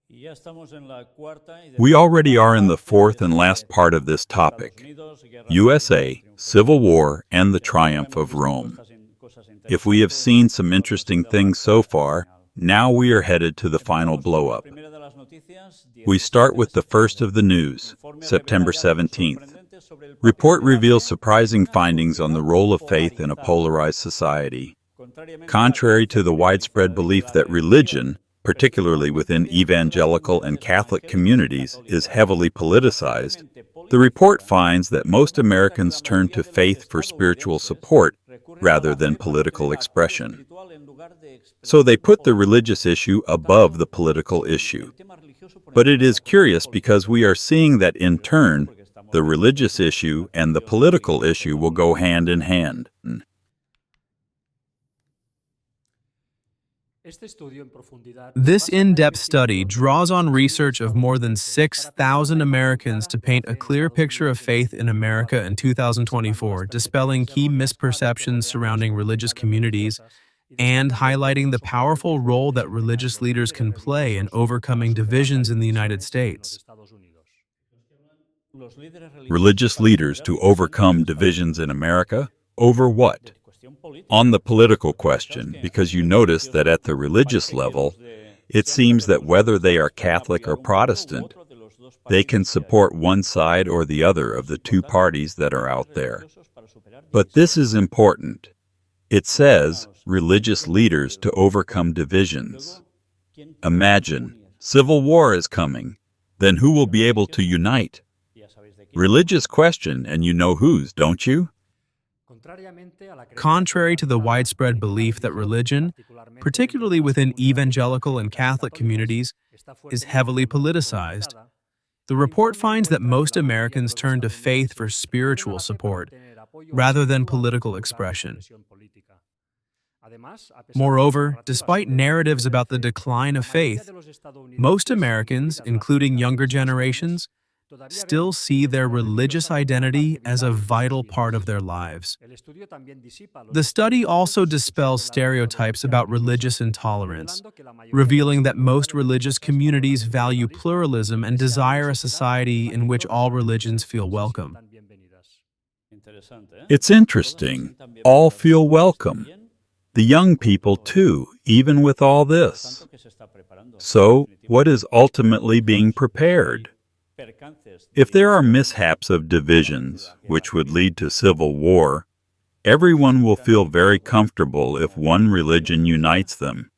We already are in the fourth and last part of this topic: USA, Civil War, and the Triumph of Rome. If we have seen some interesting things so far, now we are headed to the final blow-up. We start with the first of the news, September 17th. Report reveals surprising findings on the role of faith in a polarized society. Contrary to the widespread belief that religion, particularly within evangelical and Catholic communities, is heavily politicized, the report finds that most Americans turn to faith for spiritual support rather than political expression. So they put the religious issue above the political issue. But it is curious because we are seeing that in turn, the religious issue and the political issue will go hand in hand. This in-depth study draws on research of more than 6,000 Americans to paint a clear picture of faith in America in 2024, dispelling key misperceptions surrounding religious communities and highlighting the powerful role that religious leaders can play in overcoming divisions in the United States. Religious leaders to overcome divisions in America? Over what? On the political question, because you notice that at the religious level, it seems that whether they are Catholic or Protestant, they can support one side or the other of the two parties that are out there. But this is important. It says, religious leaders to overcome divisions. Imagine, civil war is coming. Then who will be able to unite? Religious question, and you know whose, don't you? Contrary to the widespread belief that religion, particularly within evangelical and Catholic communities, is heavily politicized, the report finds that most Americans turn to faith for spiritual support rather than political expression. Moreover, despite narratives about the decline of faith, most Americans, including younger generations, still see their religious identity as a vital part of their lives. The study also dispels stereotypes about religious intolerance, revealing that most religious communities value pluralism and desire a society in which all religions feel welcome. It's interesting. All feel welcome. The young people, too, even with all this. So, what is ultimately being prepared? If there are mishaps of divisions, which would lead to civil war, everyone will feel very comfortable if one religion unites them,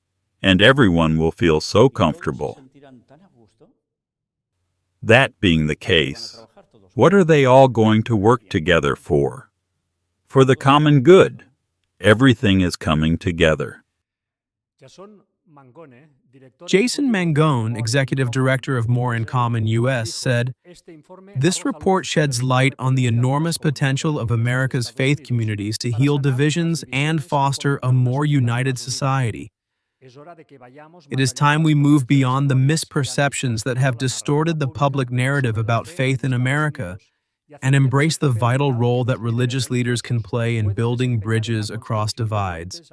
and everyone will feel so comfortable. That being the case, what are they all going to work together for? For the common good. Everything is coming together. Jason Mangone, executive director of More in Common US, said, "This report sheds light on the enormous potential of America's faith communities to heal divisions and foster a more united society. It is time we move beyond the misperceptions that have distorted the public narrative about faith in America and embrace the vital role that religious leaders can play in building bridges across divides."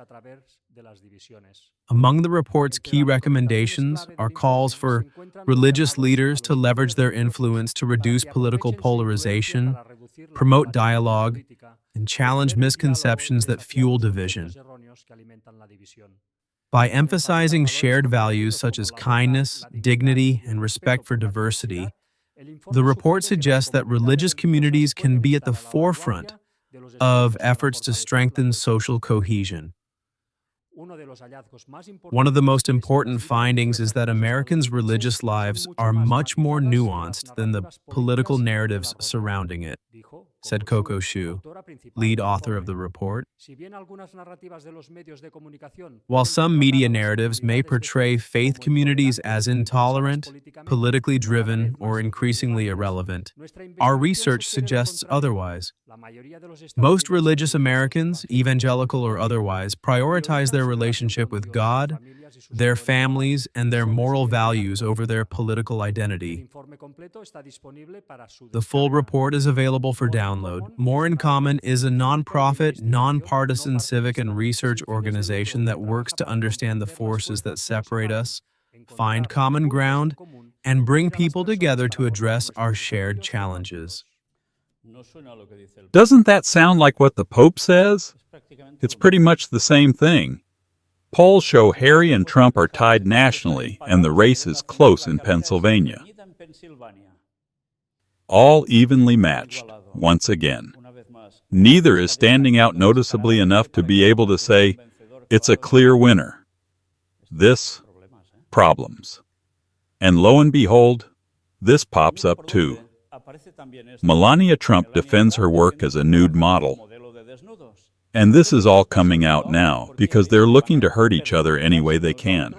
Among the report's key recommendations are calls for religious leaders to leverage their influence to reduce political polarization, promote dialogue, and challenge misconceptions that fuel division. By emphasizing shared values such as kindness, dignity, and respect for diversity, the report suggests that religious communities can be at the forefront of efforts to strengthen social cohesion. One of the most important findings is that Americans' religious lives are much more nuanced than the political narratives surrounding it, said Coco Shu, lead author of the report. While some media narratives may portray faith communities as intolerant, politically driven, or increasingly irrelevant, our research suggests otherwise. Most religious Americans, evangelical or otherwise, prioritize their relationship with God, their families, and their moral values over their political identity. The full report is available for download. More in Common is a nonprofit, nonpartisan civic and research organization that works to understand the forces that separate us find common ground, and bring people together to address our shared challenges. Doesn't that sound like what the Pope says? It's pretty much the same thing. Polls show Harry and Trump are tied nationally, and the race is close in Pennsylvania. All evenly matched, once again. Neither is standing out noticeably enough to be able to say, it's a clear winner. This, problems. And lo and behold, this pops up too. Melania Trump defends her work as a nude model. And this is all coming out now because they're looking to hurt each other any way they can.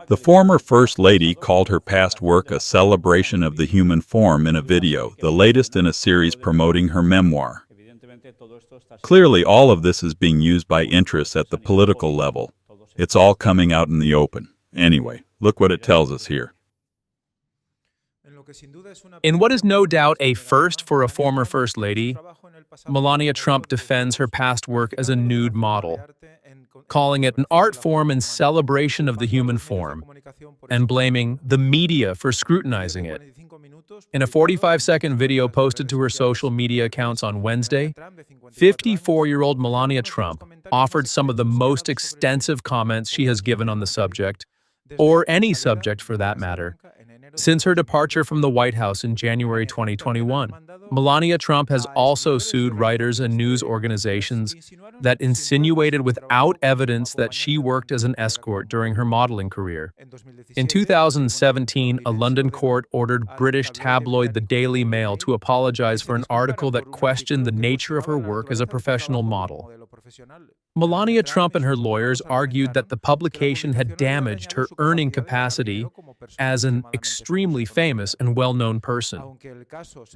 The former First Lady called her past work a celebration of the human form in a video, the latest in a series promoting her memoir. Clearly, all of this is being used by interests at the political level. It's all coming out in the open. Anyway, look what it tells us here. In what is no doubt a first for a former First Lady, Melania Trump defends her past work as a nude model, calling it an art form in celebration of the human form, and blaming the media for scrutinizing it. In a 45-second video posted to her social media accounts on Wednesday, 54-year-old Melania Trump offered some of the most extensive comments she has given on the subject, or any subject for that matter, since her departure from the White House in January 2021. Melania Trump has also sued writers and news organizations that insinuated without evidence that she worked as an escort during her modeling career. In 2017, a London court ordered British tabloid The Daily Mail to apologize for an article that questioned the nature of her work as a professional model. Melania Trump and her lawyers argued that the publication had damaged her earning capacity as an extremely famous and well-known person.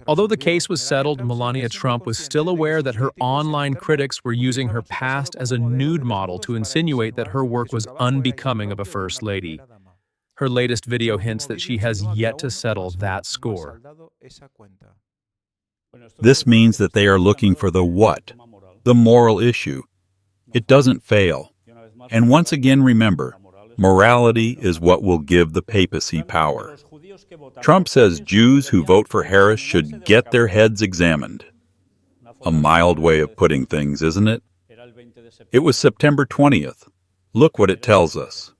Although the case was settled, Melania Trump was still aware that her online critics were using her past as a nude model to insinuate that her work was unbecoming of a First Lady. Her latest video hints that she has yet to settle that score. This means that they are looking for the what, the moral issue. It doesn't fail. And once again, remember, morality is what will give the papacy power. Trump says Jews who vote for Harris should get their heads examined. A mild way of putting things, isn't it? It was September 20th. Look what it tells us.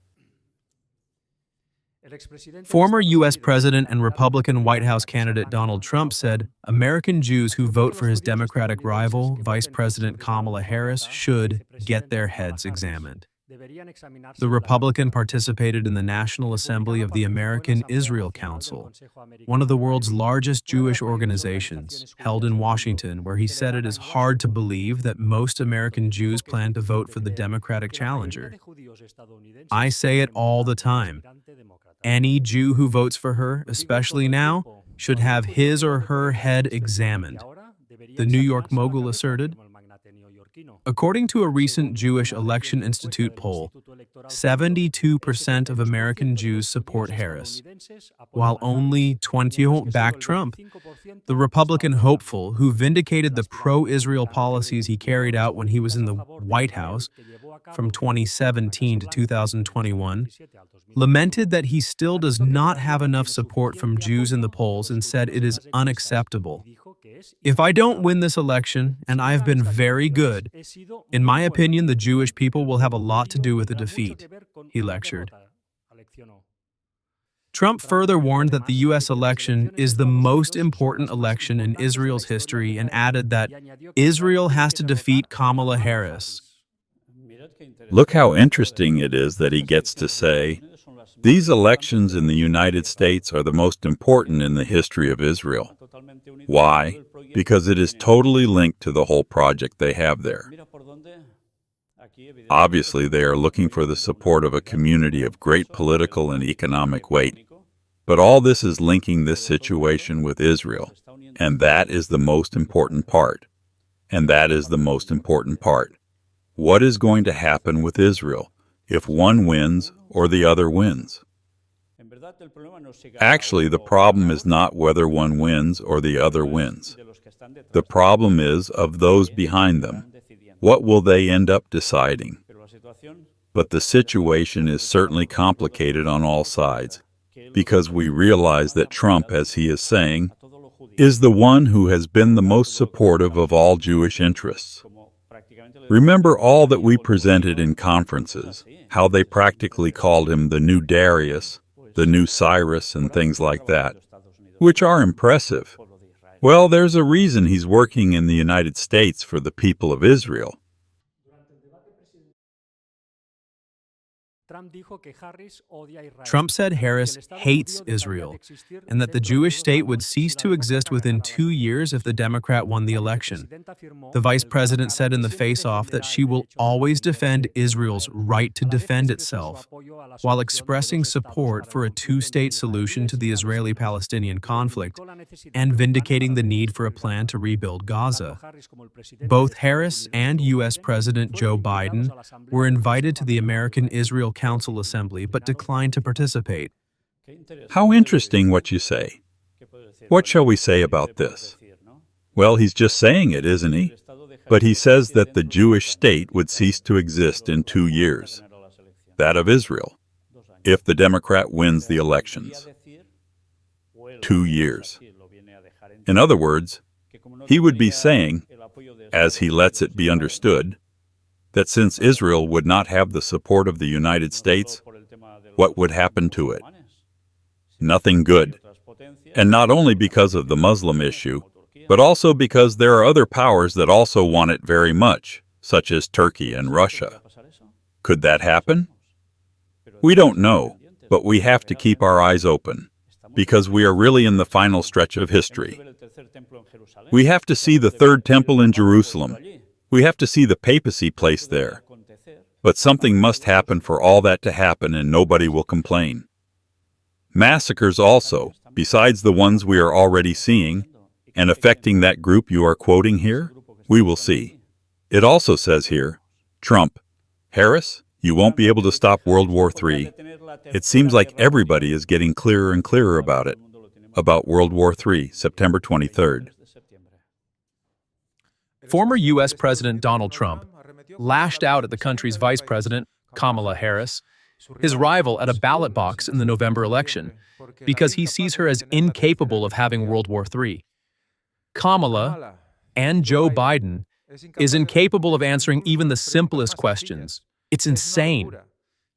Former U.S. President and Republican White House candidate Donald Trump said American Jews who vote for his Democratic rival, Vice President Kamala Harris, should get their heads examined. The Republican participated in the National Assembly of the American Israel Council, one of the world's largest Jewish organizations, held in Washington, where he said it is hard to believe that most American Jews plan to vote for the Democratic challenger. I say it all the time. Any Jew who votes for her, especially now, should have his or her head examined, the New York mogul asserted. According to a recent Jewish Election Institute poll, 72% of American Jews support Harris, while only 20% back Trump. The Republican hopeful, who vindicated the pro-Israel policies he carried out when he was in the White House from 2017 to 2021, lamented that he still does not have enough support from Jews in the polls and said it is unacceptable. If I don't win this election, and I have been very good, in my opinion, the Jewish people will have a lot to do with the defeat, he lectured. Trump further warned that the U.S. election is the most important election in Israel's history and added that Israel has to defeat Kamala Harris. Look how interesting it is that he gets to say, these elections in the United States are the most important in the history of Israel. Why? Because it is totally linked to the whole project they have there. Obviously, they are looking for the support of a community of great political and economic weight. But all this is linking this situation with Israel, and that is the most important part. And that is the most important part. What is going to happen with Israel if one wins or the other wins? Actually, the problem is not whether one wins or the other wins. The problem is of those behind them. What will they end up deciding? But the situation is certainly complicated on all sides, because we realize that Trump, as he is saying, is the one who has been the most supportive of all Jewish interests. Remember all that we presented in conferences, how they practically called him the new Darius, the new Cyrus, and things like that, which are impressive. Well, there's a reason he's working in the United States for the people of Israel. Trump said Harris hates Israel and that the Jewish state would cease to exist within 2 years if the Democrat won the election. The vice president said in the face-off that she will always defend Israel's right to defend itself, while expressing support for a two-state solution to the Israeli-Palestinian conflict and vindicating the need for a plan to rebuild Gaza. Both Harris and U.S. President Joe Biden were invited to the American-Israel Council Assembly but declined to participate. How interesting what you say. What shall we say about this? Well, he's just saying it, isn't he? But he says that the Jewish state would cease to exist in 2 years, that of Israel, if the Democrat wins the elections. 2 years. In other words, he would be saying, as he lets it be understood, that since Israel would not have the support of the United States, what would happen to it? Nothing good. And not only because of the Muslim issue, but also because there are other powers that also want it very much, such as Turkey and Russia. Could that happen? We don't know, but we have to keep our eyes open, because we are really in the final stretch of history. We have to see the third temple in Jerusalem. We have to see the papacy placed there. But something must happen for all that to happen, and nobody will complain. Massacres also, besides the ones we are already seeing, and affecting that group you are quoting here, we will see. It also says here, Trump, Harris, you won't be able to stop World War III. It seems like everybody is getting clearer and clearer about it, about World War III, September 23rd. Former U.S. President Donald Trump lashed out at the country's vice president, Kamala Harris, his rival at a ballot box in the November election, because he sees her as incapable of having World War III. Kamala, and Joe Biden, is incapable of answering even the simplest questions. It's insane.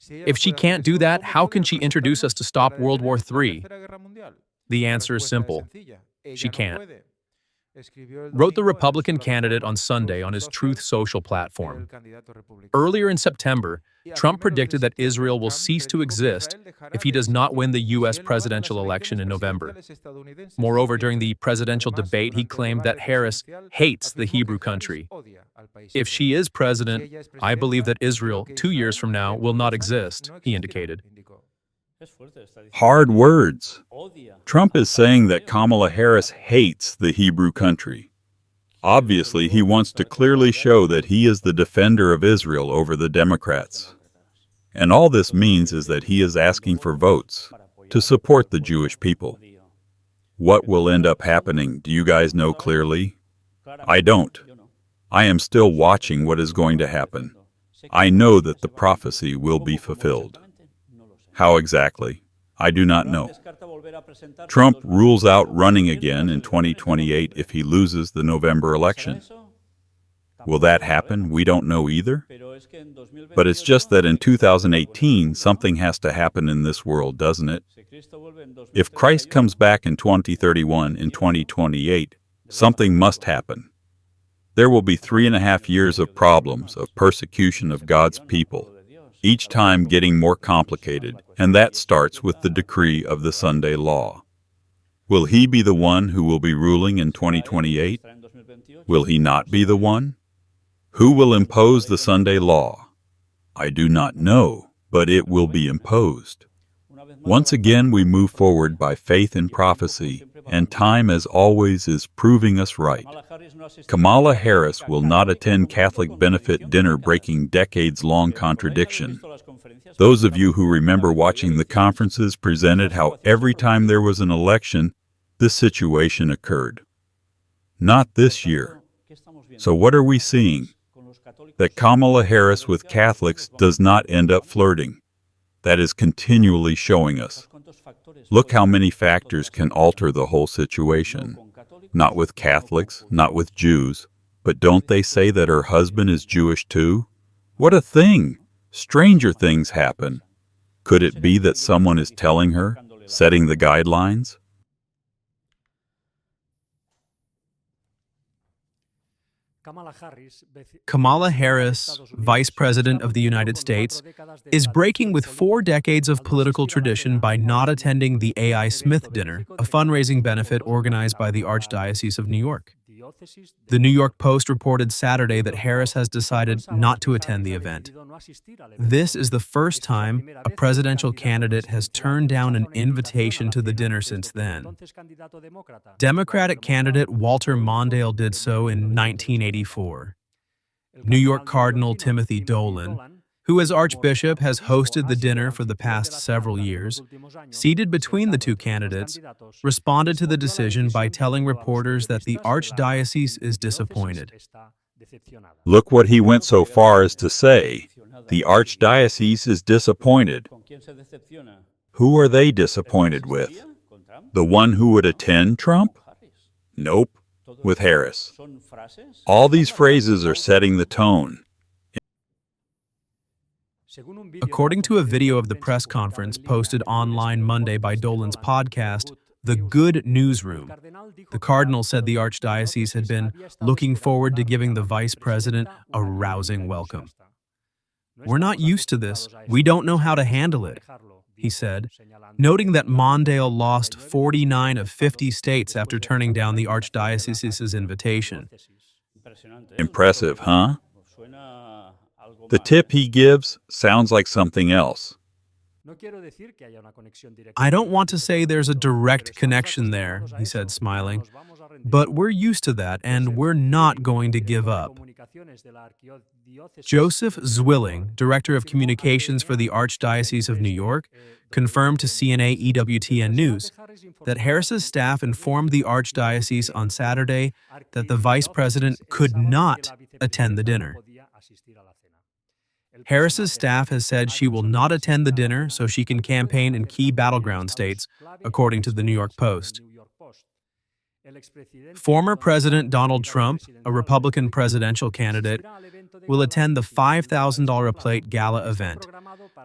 If she can't do that, how can she introduce us to stop World War III? The answer is simple. She can't. Wrote the Republican candidate on Sunday on his Truth Social platform. Earlier in September, Trump predicted that Israel will cease to exist if he does not win the U.S. presidential election in November. Moreover, during the presidential debate, he claimed that Harris hates the Hebrew country. If she is president, I believe that Israel, 2 years from now, will not exist, he indicated. Hard words. Trump is saying that Kamala Harris hates the Hebrew country. Obviously, he wants to clearly show that he is the defender of Israel over the Democrats. And all this means is that he is asking for votes to support the Jewish people. What will end up happening, do you guys know clearly? I don't. I am still watching what is going to happen. I know that the prophecy will be fulfilled. How exactly? I do not know. Trump rules out running again in 2028 if he loses the November election. Will that happen? We don't know either. But it's just that in 2018, something has to happen in this world, doesn't it? If Christ comes back in 2031, in 2028, something must happen. There will be 3.5 years of problems, of persecution of God's people, each time getting more complicated, and that starts with the decree of the Sunday law. Will he be the one who will be ruling in 2028? Will he not be the one? Who will impose the Sunday law? I do not know, but it will be imposed. Once again, we move forward by faith in prophecy, and time, as always, is proving us right. Kamala Harris will not attend Catholic benefit dinner, breaking decades-long contradiction. Those of you who remember watching the conferences presented how every time there was an election, this situation occurred. Not this year. So what are we seeing? that Kamala Harris with Catholics does not end up flirting. That is continually showing us. Look how many factors can alter the whole situation. Not with Catholics, not with Jews, but don't they say that her husband is Jewish too? What a thing! Stranger things happen. Could it be that someone is telling her, setting the guidelines? Kamala Harris, Vice President of the United States, is breaking with 4 decades of political tradition by not attending the A.I. Smith Dinner, a fundraising benefit organized by the Archdiocese of New York. The New York Post reported Saturday that Harris has decided not to attend the event. This is the first time a presidential candidate has turned down an invitation to the dinner since then. Democratic candidate Walter Mondale did so in 1984. New York Cardinal Timothy Dolan, who as Archbishop has hosted the dinner for the past several years, seated between the two candidates, responded to the decision by telling reporters that the Archdiocese is disappointed. Look what he went so far as to say, the Archdiocese is disappointed. Who are they disappointed with? The one who would attend Trump? Nope, with Harris. All these phrases are setting the tone. According to a video of the press conference posted online Monday by Dolan's podcast, The Good Newsroom, the Cardinal said the Archdiocese had been looking forward to giving the Vice President a rousing welcome. "We're not used to this. We don't know how to handle it," he said, noting that Mondale lost 49 of 50 states after turning down the Archdiocese's invitation. Impressive, huh? The tip he gives sounds like something else. "I don't want to say there's a direct connection there," he said, smiling, "but we're used to that, and we're not going to give up." Joseph Zwilling, Director of Communications for the Archdiocese of New York, confirmed to CNA EWTN News that Harris's staff informed the Archdiocese on Saturday that the Vice President could not attend the dinner. Harris's staff has said she will not attend the dinner so she can campaign in key battleground states, according to the New York Post. Former President Donald Trump, a Republican presidential candidate, will attend the $5,000 a plate gala event,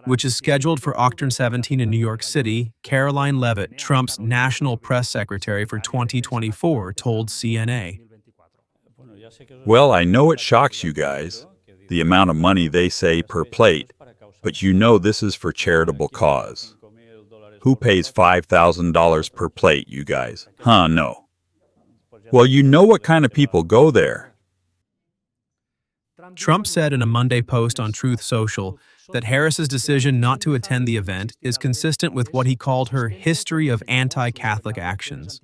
which is scheduled for October 17 in New York City. Caroline Leavitt, Trump's national press secretary for 2024, told CNA. Well, I know it shocks you guys, the amount of money they say per plate, but you know this is for charitable cause. Who pays $5,000 per plate, you guys? Huh, no. Well, you know what kind of people go there. Trump said in a Monday post on Truth Social that Harris's decision not to attend the event is consistent with what he called her history of anti-Catholic actions.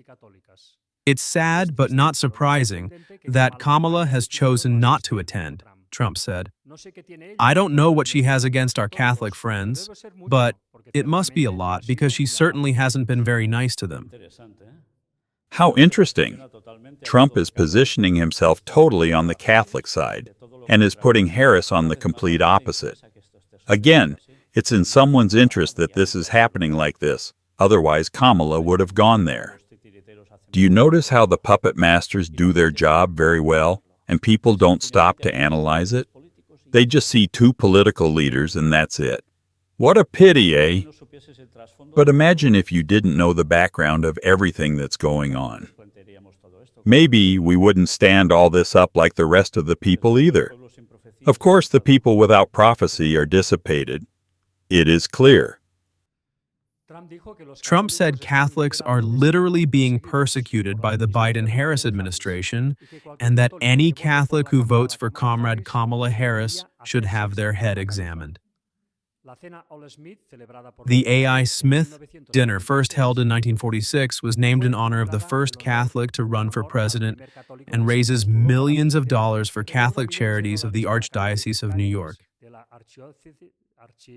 "It's sad, but not surprising, that Kamala has chosen not to attend," Trump said. "I don't know what she has against our Catholic friends, but it must be a lot because she certainly hasn't been very nice to them." How interesting. Trump is positioning himself totally on the Catholic side and is putting Harris on the complete opposite. Again, it's in someone's interest that this is happening like this, otherwise Kamala would have gone there. Do you notice how the puppet masters do their job very well, and people don't stop to analyze it? They just see two political leaders and that's it. What a pity, eh? But imagine if you didn't know the background of everything that's going on. Maybe we wouldn't stand all this up like the rest of the people either. Of course, the people without prophecy are dissipated. It is clear. Trump said Catholics are literally being persecuted by the Biden-Harris administration and that any Catholic who votes for Comrade Kamala Harris should have their head examined. The A.I. Smith dinner, first held in 1946, was named in honor of the first Catholic to run for president and raises millions of dollars for Catholic charities of the Archdiocese of New York.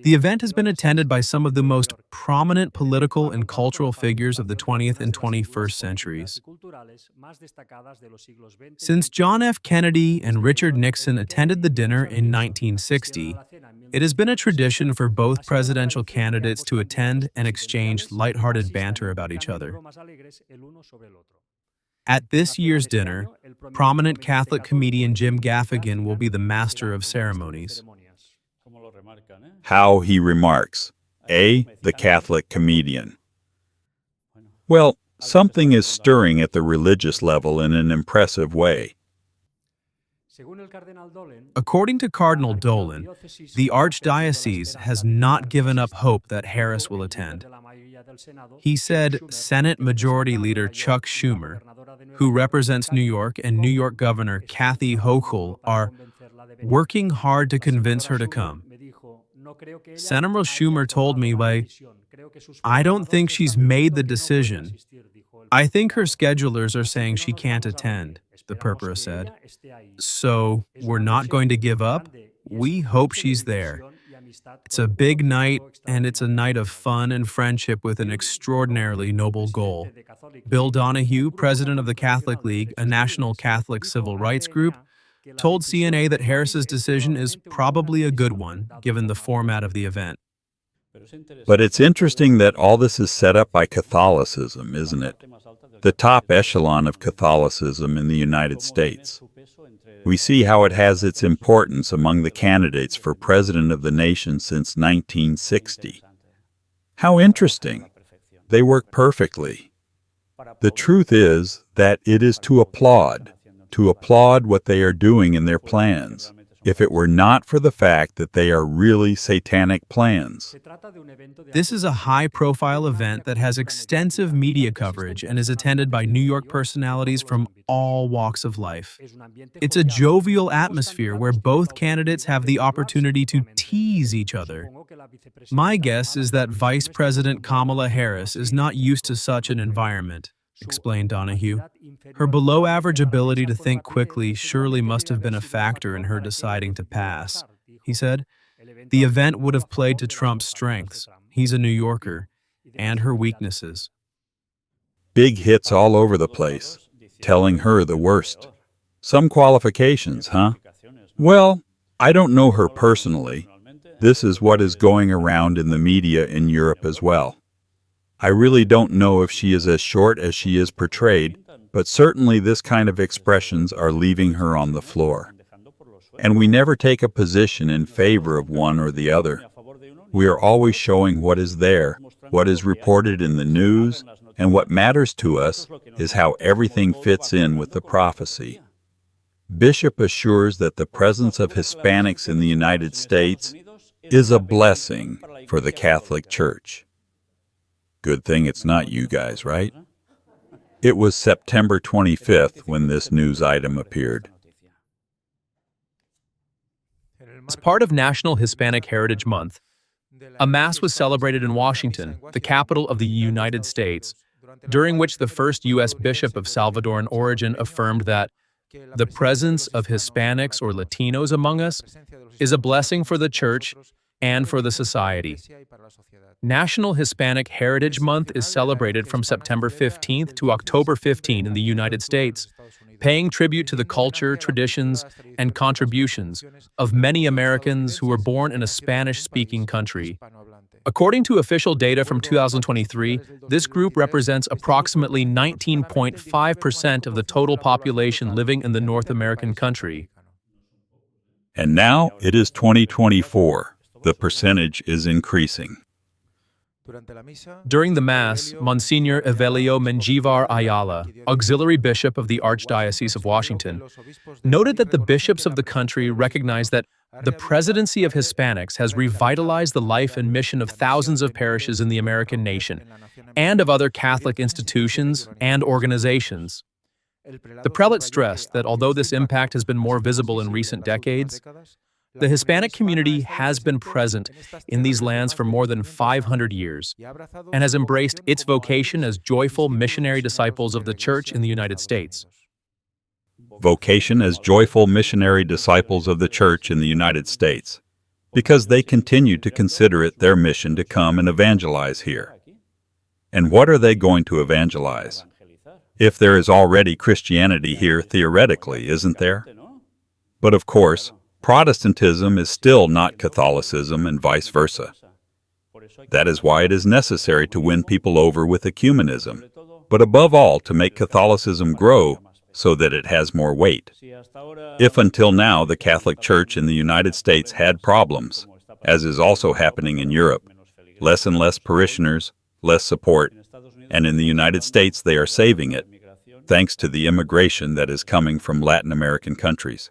The event has been attended by some of the most prominent political and cultural figures of the 20th and 21st centuries. Since John F. Kennedy and Richard Nixon attended the dinner in 1960, it has been a tradition for both presidential candidates to attend and exchange lighthearted banter about each other. At this year's dinner, prominent Catholic comedian Jim Gaffigan will be the master of ceremonies. How he remarks, the Catholic comedian. Well, something is stirring at the religious level in an impressive way. According to Cardinal Dolan, the Archdiocese has not given up hope that Harris will attend. He said Senate Majority Leader Chuck Schumer, who represents New York, and New York Governor Kathy Hochul are working hard to convince her to come. Senator Schumer told me, I don't think she's made the decision. I think her schedulers are saying she can't attend, the purpura said. So, we're not going to give up. We hope she's there. It's a big night, and it's a night of fun and friendship with an extraordinarily noble goal. Bill Donahue, president of the Catholic League, a national Catholic civil rights group, told CNA that Harris's decision is probably a good one, given the format of the event. But it's interesting that all this is set up by Catholicism, isn't it? The top echelon of Catholicism in the United States. We see how it has its importance among the candidates for president of the nation since 1960. How interesting. They work perfectly. The truth is that it is to applaud what they are doing in their plans, if it were not for the fact that they are really satanic plans. This is a high-profile event that has extensive media coverage and is attended by New York personalities from all walks of life. It's a jovial atmosphere where both candidates have the opportunity to tease each other. My guess is that Vice President Kamala Harris is not used to such an environment, explained Donahue. Her below-average ability to think quickly surely must have been a factor in her deciding to pass. He said, the event would have played to Trump's strengths, he's a New Yorker, and her weaknesses. Big hits all over the place, telling her the worst. Some qualifications, huh? Well, I don't know her personally. This is what is going around in the media in Europe as well. I really don't know if she is as short as she is portrayed, but certainly this kind of expressions are leaving her on the floor. And we never take a position in favor of one or the other. We are always showing what is there, what is reported in the news, and what matters to us is how everything fits in with the prophecy. Bishop assures that the presence of Hispanics in the United States is a blessing for the Catholic Church. Good thing it's not you guys, right? It was September 25th when this news item appeared. As part of National Hispanic Heritage Month, a Mass was celebrated in Washington, the capital of the United States, during which the first U.S. bishop of Salvadoran origin affirmed that the presence of Hispanics or Latinos among us is a blessing for the Church and for the society. National Hispanic Heritage Month is celebrated from September 15th to October 15 in the United States, paying tribute to the culture, traditions, and contributions of many Americans who were born in a Spanish-speaking country. According to official data from 2023, this group represents approximately 19.5% of the total population living in the North American country. And now it is 2024. The percentage is increasing. During the Mass, Monsignor Evelio Menjivar Ayala, auxiliary bishop of the Archdiocese of Washington, noted that the bishops of the country recognize that the presidency of Hispanics has revitalized the life and mission of thousands of parishes in the American nation and of other Catholic institutions and organizations. The prelate stressed that although this impact has been more visible in recent decades, the Hispanic community has been present in these lands for more than 500 years and has embraced its vocation as joyful missionary disciples of the Church in the United States. Vocation as joyful missionary disciples of the Church in the United States. because they continue to consider it their mission to come and evangelize here. And what are they going to evangelize? If there is already Christianity here theoretically, isn't there? But of course, Protestantism is still not Catholicism and vice versa. That is why it is necessary to win people over with ecumenism, but above all to make Catholicism grow so that it has more weight. If until now the Catholic Church in the United States had problems, as is also happening in Europe, less and less parishioners, less support, and in the United States they are saving it, thanks to the immigration that is coming from Latin American countries.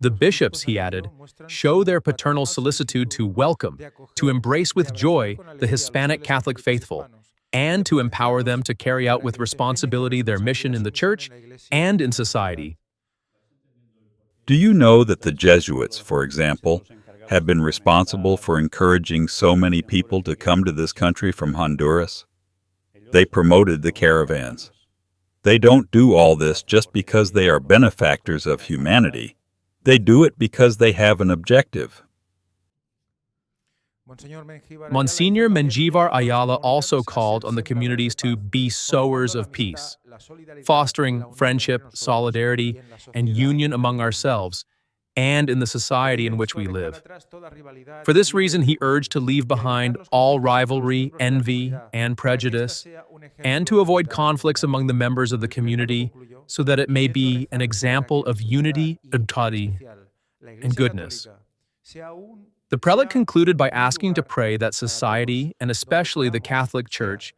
The bishops, he added, show their paternal solicitude to welcome, to embrace with joy the Hispanic Catholic faithful, and to empower them to carry out with responsibility their mission in the Church and in society. Do you know that the Jesuits, for example, have been responsible for encouraging so many people to come to this country from Honduras? They promoted the caravans. They don't do all this just because they are benefactors of humanity. They do it because they have an objective. Monsignor Menjivar Ayala also called on the communities to be sowers of peace, fostering friendship, solidarity, and union among ourselves and in the society in which we live. For this reason, he urged to leave behind all rivalry, envy, and prejudice, and to avoid conflicts among the members of the community so that it may be an example of unity, and goodness. The prelate concluded by asking to pray that society, and especially the Catholic Church,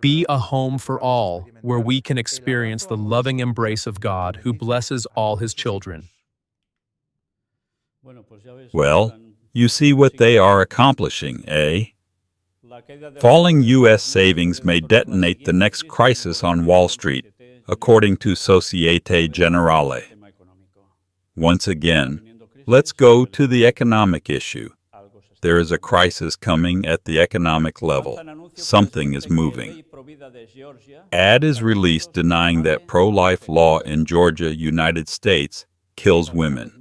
be a home for all, where we can experience the loving embrace of God who blesses all his children. Well, you see what they are accomplishing, eh? Falling U.S. savings may detonate the next crisis on Wall Street, according to Societe Generale. Once again, let's go to the economic issue. There is a crisis coming at the economic level. Something is moving. Ad is released denying that pro-life law in Georgia, United States, kills women.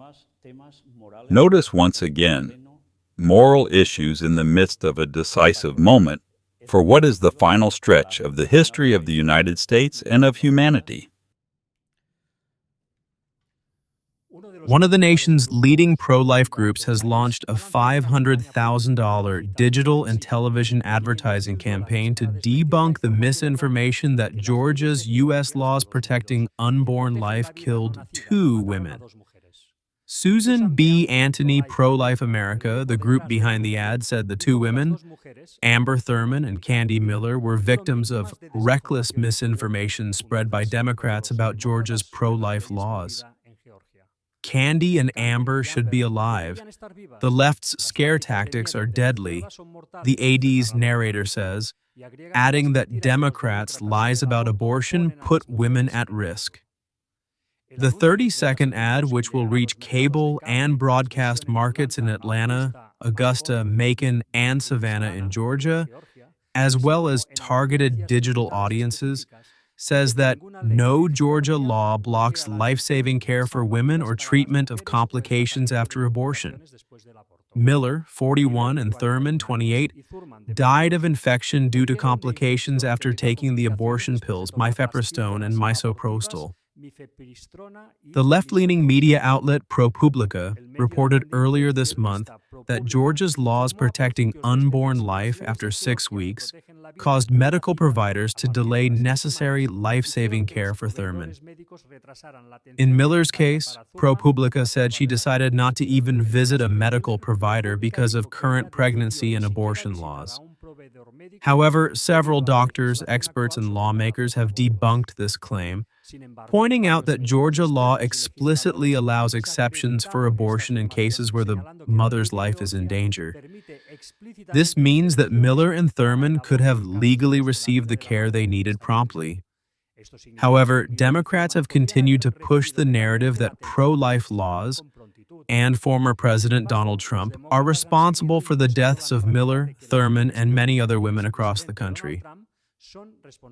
Notice once again, moral issues in the midst of a decisive moment for what is the final stretch of the history of the United States and of humanity. One of the nation's leading pro-life groups has launched a $500,000 digital and television advertising campaign to debunk the misinformation that Georgia's U.S. laws protecting unborn life killed 2 women. Susan B. Anthony Pro-Life America, the group behind the ad, said the 2 women, Amber Thurman and Candy Miller, were victims of reckless misinformation spread by Democrats about Georgia's pro-life laws. Candy and Amber should be alive. The left's scare tactics are deadly, the AD's narrator says, adding that Democrats' lies about abortion put women at risk. The 30-second ad, which will reach cable and broadcast markets in Atlanta, Augusta, Macon, and Savannah in Georgia, as well as targeted digital audiences, says that no Georgia law blocks life-saving care for women or treatment of complications after abortion. Miller, 41, and Thurman, 28, died of infection due to complications after taking the abortion pills mifepristone and misoprostol. The left-leaning media outlet ProPublica reported earlier this month that Georgia's laws protecting unborn life after 6 weeks caused medical providers to delay necessary life-saving care for Thurman. In Miller's case, ProPublica said she decided not to even visit a medical provider because of current pregnancy and abortion laws. However, several doctors, experts, and lawmakers have debunked this claim, pointing out that Georgia law explicitly allows exceptions for abortion in cases where the mother's life is in danger. This means that Miller and Thurman could have legally received the care they needed promptly. However, Democrats have continued to push the narrative that pro-life laws and former President Donald Trump are responsible for the deaths of Miller, Thurman, and many other women across the country.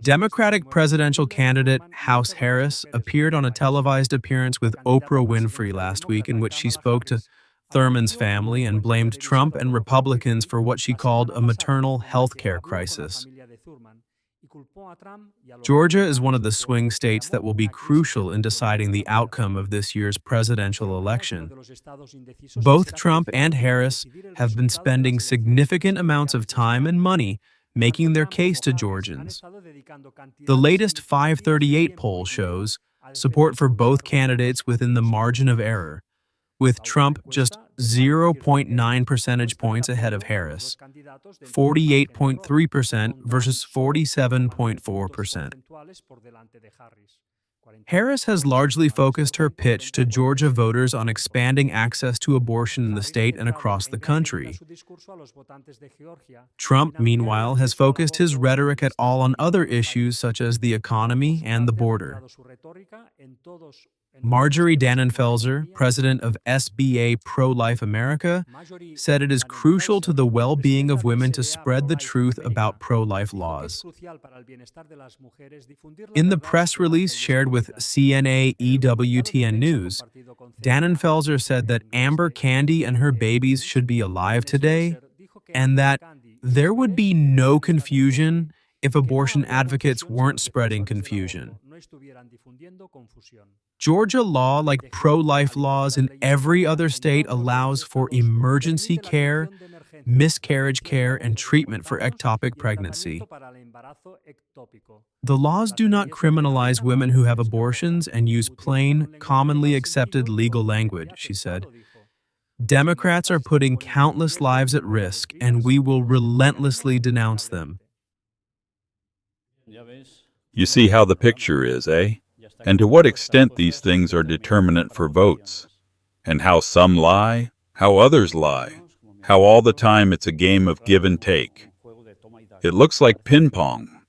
Democratic presidential candidate House Harris appeared on a televised appearance with Oprah Winfrey last week in which she spoke to Thurman's family and blamed Trump and Republicans for what she called a maternal health care crisis. Georgia is one of the swing states that will be crucial in deciding the outcome of this year's presidential election. Both Trump and Harris have been spending significant amounts of time and money making their case to Georgians. The latest 538 poll shows support for both candidates within the margin of error, with Trump just 0.9 percentage points ahead of Harris, 48.3% versus 47.4%. Harris has largely focused her pitch to Georgia voters on expanding access to abortion in the state and across the country. Trump, meanwhile, has focused his rhetoric at all on other issues such as the economy and the border. Marjorie Dannenfelser, president of SBA Pro-Life America, said it is crucial to the well-being of women to spread the truth about pro-life laws. In the press release shared with CNA EWTN News, Dannenfelser said that Amber Candy and her babies should be alive today, and that there would be no confusion if abortion advocates weren't spreading confusion. Georgia law, like pro-life laws in every other state, allows for emergency care, miscarriage care, and treatment for ectopic pregnancy. The laws do not criminalize women who have abortions and use plain, commonly accepted legal language, she said. Democrats are putting countless lives at risk, and we will relentlessly denounce them. You see how the picture is, eh? And to what extent these things are determinant for votes. And how some lie, how others lie, how all the time it's a game of give and take. It looks like ping pong.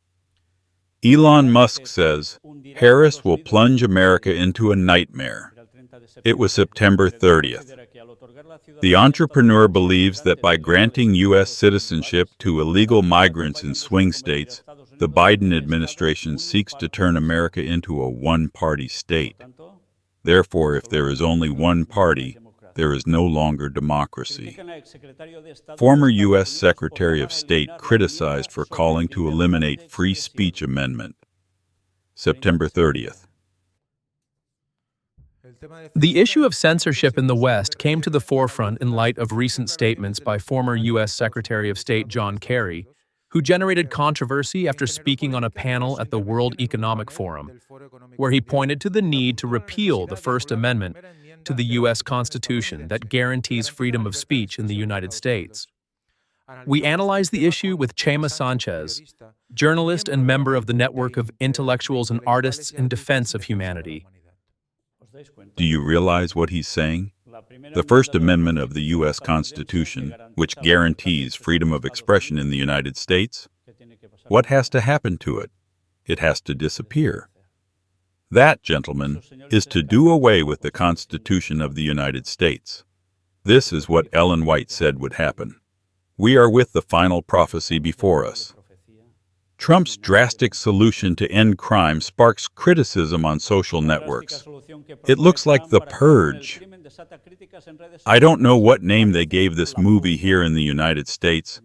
Elon Musk says Harris will plunge America into a nightmare. It was September 30th. The entrepreneur believes that by granting U.S. citizenship to illegal migrants in swing states, the Biden administration seeks to turn America into a one-party state. Therefore, if there is only one party, there is no longer democracy. Former U.S. Secretary of State criticized for calling to eliminate free speech amendment. September 30th. The issue of censorship in the West came to the forefront in light of recent statements by former U.S. Secretary of State John Kerry, who generated controversy after speaking on a panel at the World Economic Forum, where he pointed to the need to repeal the First Amendment to the U.S. Constitution that guarantees freedom of speech in the United States. We analyzed the issue with Chema Sanchez, journalist and member of the network of intellectuals and artists in defense of humanity. Do you realize what he's saying? The First Amendment of the U.S. Constitution, which guarantees freedom of expression in the United States, what has to happen to it? It has to disappear. That, gentlemen, is to do away with the Constitution of the United States. This is what Ellen White said would happen. We are with the final prophecy before us. Trump's drastic solution to end crime sparks criticism on social networks. It looks like the purge. I don't know what name they gave this movie here in the United States,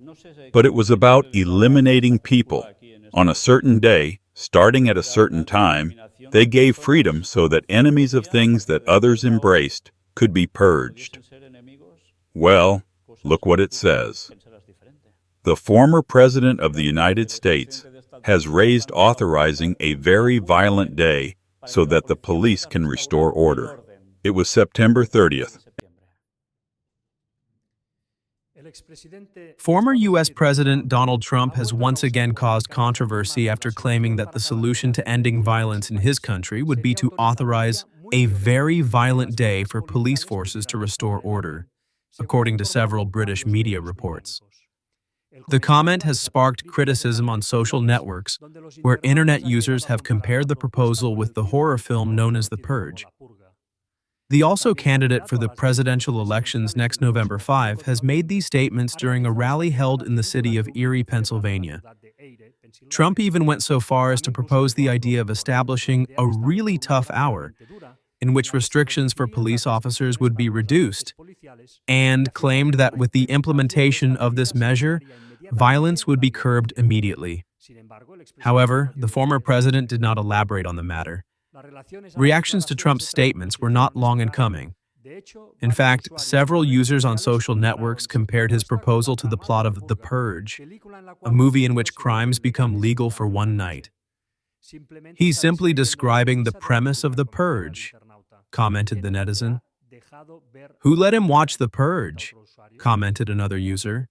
but it was about eliminating people. On a certain day, starting at a certain time, they gave freedom so that enemies of things that others embraced could be purged. Well, look what it says. The former President of the United States has raised authorizing a very violent day so that the police can restore order. It was September 30th. Former U.S. President Donald Trump has once again caused controversy after claiming that the solution to ending violence in his country would be to authorize a very violent day for police forces to restore order, according to several British media reports. The comment has sparked criticism on social networks, where internet users have compared the proposal with the horror film known as The Purge. The also candidate for the presidential elections next November 5 has made these statements during a rally held in the city of Erie, Pennsylvania. Trump even went so far as to propose the idea of establishing a really tough hour, in which restrictions for police officers would be reduced and claimed that with the implementation of this measure, violence would be curbed immediately. However, the former president did not elaborate on the matter. Reactions to Trump's statements were not long in coming. In fact, several users on social networks compared his proposal to the plot of The Purge, a movie in which crimes become legal for one night. "He's simply describing the premise of The Purge," commented the netizen. "Who let him watch The Purge?" commented another user.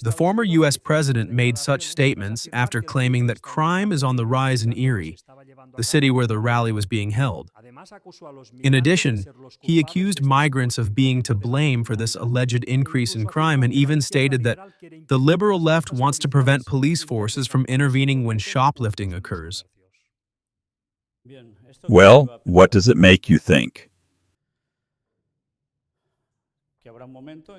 The former U.S. president made such statements after claiming that crime is on the rise in Erie, the city where the rally was being held. In addition, he accused migrants of being to blame for this alleged increase in crime and even stated that the liberal left wants to prevent police forces from intervening when shoplifting occurs. Well, what does it make you think?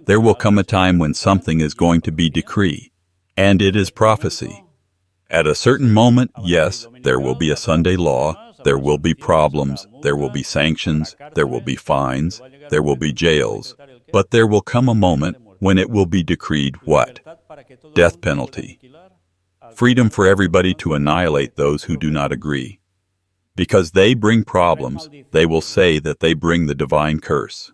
There will come a time when something is going to be decree, and it is prophecy. At a certain moment, yes, there will be a Sunday law, there will be problems, there will be sanctions, there will be fines, there will be jails, but there will come a moment when it will be decreed what? Death penalty. Freedom for everybody to annihilate those who do not agree. Because they bring problems, they will say that they bring the divine curse.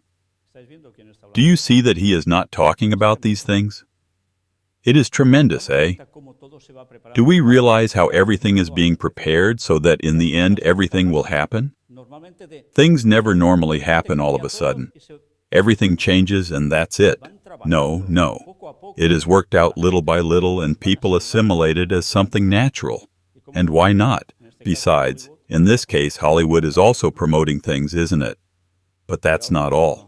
Do you see that he is not talking about these things? It is tremendous, eh? Do we realize how everything is being prepared so that in the end everything will happen? Things never normally happen all of a sudden. Everything changes and that's it. No. It is worked out little by little and people assimilate it as something natural. And why not? Besides, in this case, Hollywood is also promoting things, isn't it? But that's not all.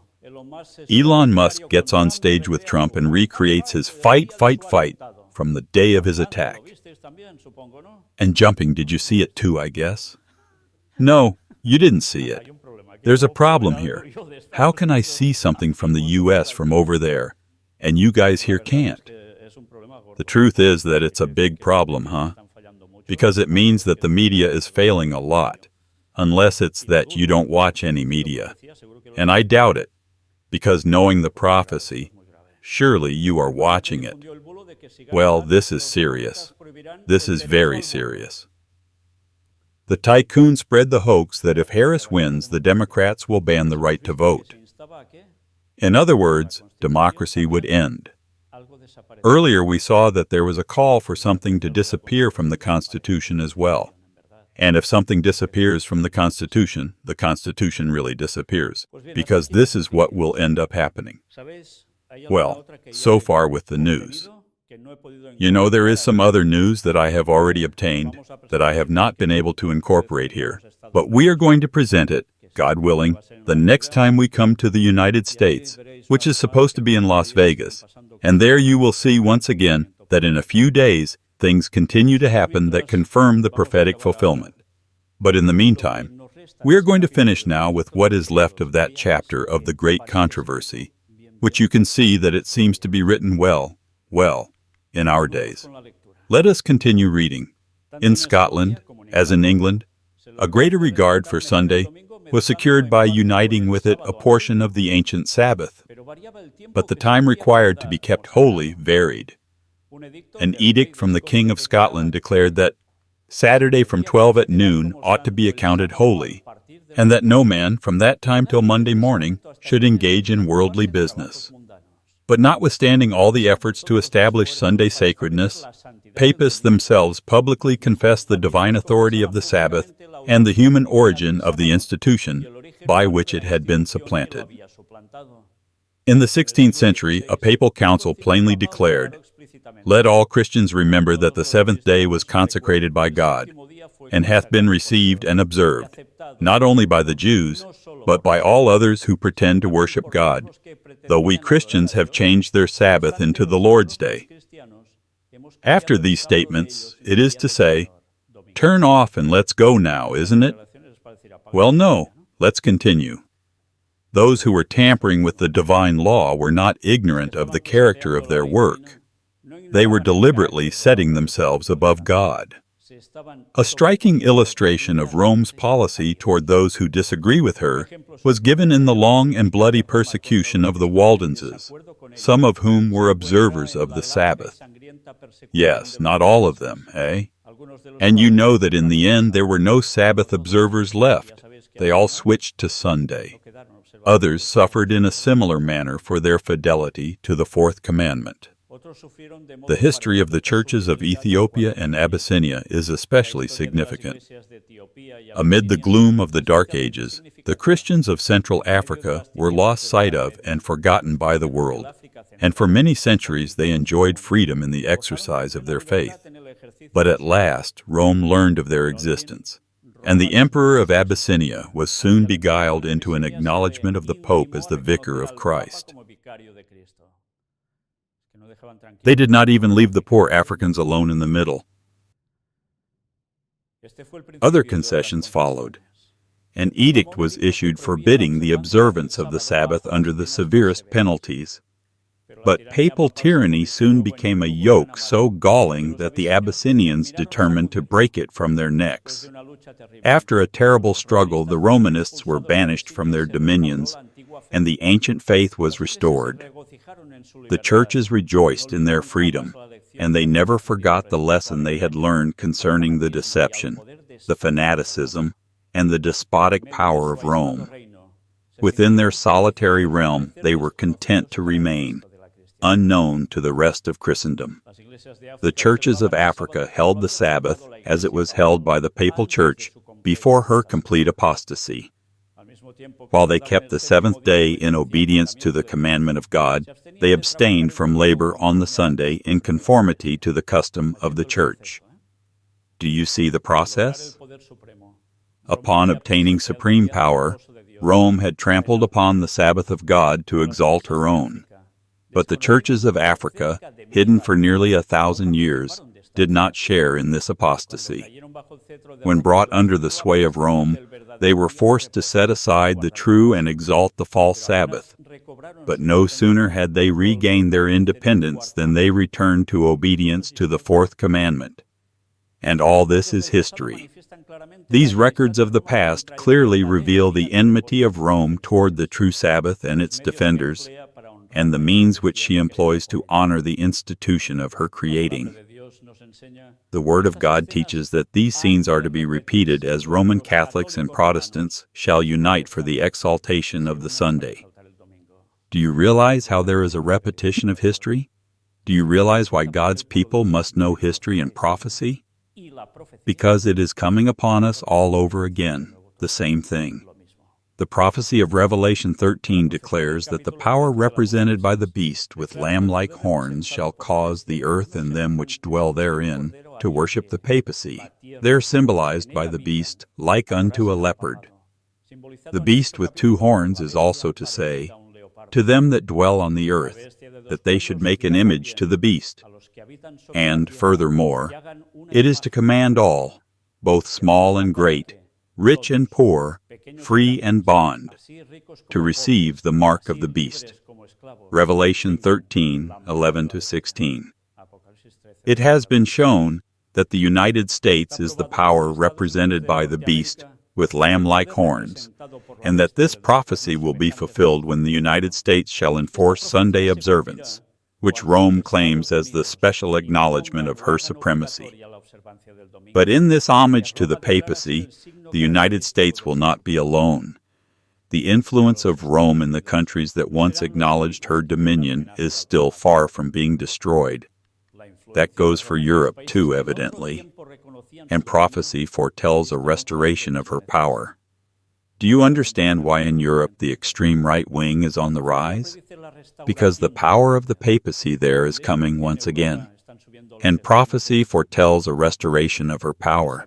Elon Musk gets on stage with Trump and recreates his fight from the day of his attack. And jumping, did you see it too, I guess? No, you didn't see it. There's a problem here. How can I see something from the U.S. from over there, and you guys here can't? The truth is that it's a big problem, huh? Because it means that the media is failing a lot, unless it's that you don't watch any media. And I doubt it. Because knowing the prophecy, surely you are watching it. Well, this is serious. This is very serious. The tycoon spread the hoax that if Harris wins, the Democrats will ban the right to vote. In other words, democracy would end. Earlier we saw that there was a call for something to disappear from the Constitution as well. And if something disappears from the Constitution really disappears, because this is what will end up happening. Well, so far with the news. You know, there is some other news that I have already obtained that I have not been able to incorporate here, but we are going to present it, God willing, the next time we come to the United States, which is supposed to be in Las Vegas, and there you will see once again that in a few days, things continue to happen that confirm the prophetic fulfillment. But in the meantime, we are going to finish now with what is left of that chapter of the great controversy, which you can see that it seems to be written well, in our days. Let us continue reading. In Scotland, as in England, a greater regard for Sunday was secured by uniting with it a portion of the ancient Sabbath, but the time required to be kept holy varied. An edict from the King of Scotland declared that Saturday from 12 at noon ought to be accounted holy, and that no man from that time till Monday morning should engage in worldly business. But notwithstanding all the efforts to establish Sunday sacredness, Papists themselves publicly confessed the divine authority of the Sabbath and the human origin of the institution by which it had been supplanted. In the 16th century, a papal council plainly declared, "Let all Christians remember that the seventh day was consecrated by God, and hath been received and observed, not only by the Jews, but by all others who pretend to worship God, though we Christians have changed their Sabbath into the Lord's Day." After these statements, it is to say, turn off and let's go now, isn't it? Well, no, let's continue. Those who were tampering with the divine law were not ignorant of the character of their work. They were deliberately setting themselves above God. A striking illustration of Rome's policy toward those who disagree with her was given in the long and bloody persecution of the Waldenses, some of whom were observers of the Sabbath. Yes, not all of them, eh? And you know that in the end there were no Sabbath observers left. They all switched to Sunday. Others suffered in a similar manner for their fidelity to the fourth commandment. The history of the churches of Ethiopia and Abyssinia is especially significant. Amid the gloom of the Dark Ages, the Christians of Central Africa were lost sight of and forgotten by the world, and for many centuries they enjoyed freedom in the exercise of their faith. But at last Rome learned of their existence, and the Emperor of Abyssinia was soon beguiled into an acknowledgment of the Pope as the vicar of Christ. They did not even leave the poor Africans alone in the middle. Other concessions followed. An edict was issued forbidding the observance of the Sabbath under the severest penalties. But papal tyranny soon became a yoke so galling that the Abyssinians determined to break it from their necks. After a terrible struggle, the Romanists were banished from their dominions, and the ancient faith was restored. The churches rejoiced in their freedom, and they never forgot the lesson they had learned concerning the deception, the fanaticism, and the despotic power of Rome. Within their solitary realm, they were content to remain, unknown to the rest of Christendom. The churches of Africa held the Sabbath as it was held by the papal church before her complete apostasy. While they kept the seventh day in obedience to the commandment of God, they abstained from labor on the Sunday in conformity to the custom of the church. Do you see the process? Upon obtaining supreme power, Rome had trampled upon the Sabbath of God to exalt her own. But the churches of Africa, hidden for nearly 1,000 years, did not share in this apostasy. When brought under the sway of Rome, they were forced to set aside the true and exalt the false Sabbath. But no sooner had they regained their independence than they returned to obedience to the fourth commandment. And all this is history. These records of the past clearly reveal the enmity of Rome toward the true Sabbath and its defenders, and the means which she employs to honor the institution of her creating. The Word of God teaches that these scenes are to be repeated as Roman Catholics and Protestants shall unite for the exaltation of the Sunday. Do you realize how there is a repetition of history? Do you realize why God's people must know history and prophecy? Because it is coming upon us all over again, the same thing. The prophecy of Revelation 13 declares that the power represented by the beast with lamb-like horns shall cause the earth and them which dwell therein to worship the papacy. They are symbolized by the beast like unto a leopard. The beast with 2 horns is also to say, to them that dwell on the earth, that they should make an image to the beast. And, furthermore, it is to command all, both small and great, rich and poor, free and bond, to receive the mark of the beast. Revelation 13:11-16. It has been shown that the United States is the power represented by the beast with lamb-like horns, and that this prophecy will be fulfilled when the United States shall enforce Sunday observance, which Rome claims as the special acknowledgment of her supremacy. But in this homage to the papacy, the United States will not be alone. The influence of Rome in the countries that once acknowledged her dominion is still far from being destroyed. That goes for Europe too, evidently. And prophecy foretells a restoration of her power. Do you understand why in Europe the extreme right wing is on the rise? Because the power of the papacy there is coming once again. And prophecy foretells a restoration of her power.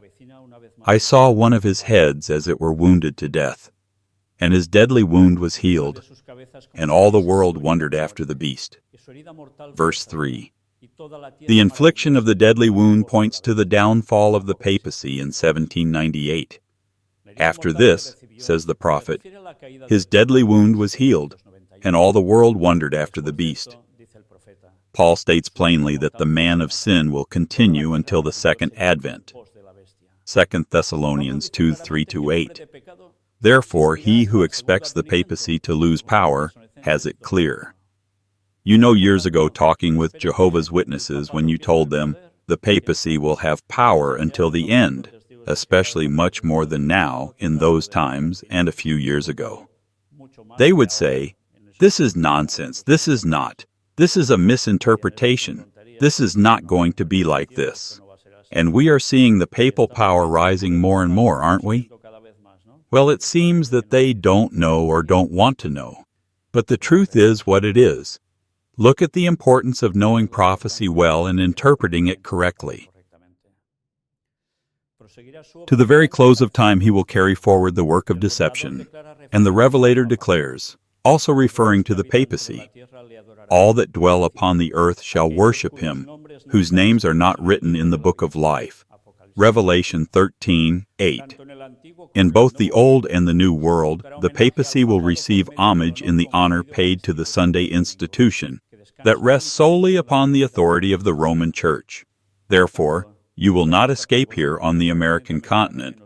I saw one of his heads as it were wounded to death, and his deadly wound was healed, and all the world wondered after the beast. Verse 3. The infliction of the deadly wound points to the downfall of the papacy in 1798. After this, says the prophet, his deadly wound was healed, and all the world wondered after the beast. Paul states plainly that the man of sin will continue until the second advent. 2 Thessalonians 2:3-8. Therefore, he who expects the papacy to lose power has it clear. You know, years ago talking with Jehovah's Witnesses when you told them the papacy will have power until the end, especially much more than now in those times and a few years ago. They would say, "This is nonsense, this is not. This is a misinterpretation. This is not going to be like this." And we are seeing the papal power rising more and more, aren't we? Well, it seems that they don't know or don't want to know. But the truth is what it is. Look at the importance of knowing prophecy well and interpreting it correctly. To the very close of time he will carry forward the work of deception. And the Revelator declares, also referring to the papacy, "All that dwell upon the earth shall worship him, whose names are not written in the book of life." Revelation 13:8. In both the Old and the New World, the papacy will receive homage in the honor paid to the Sunday institution that rests solely upon the authority of the Roman Church. Therefore, you will not escape here on the American continent,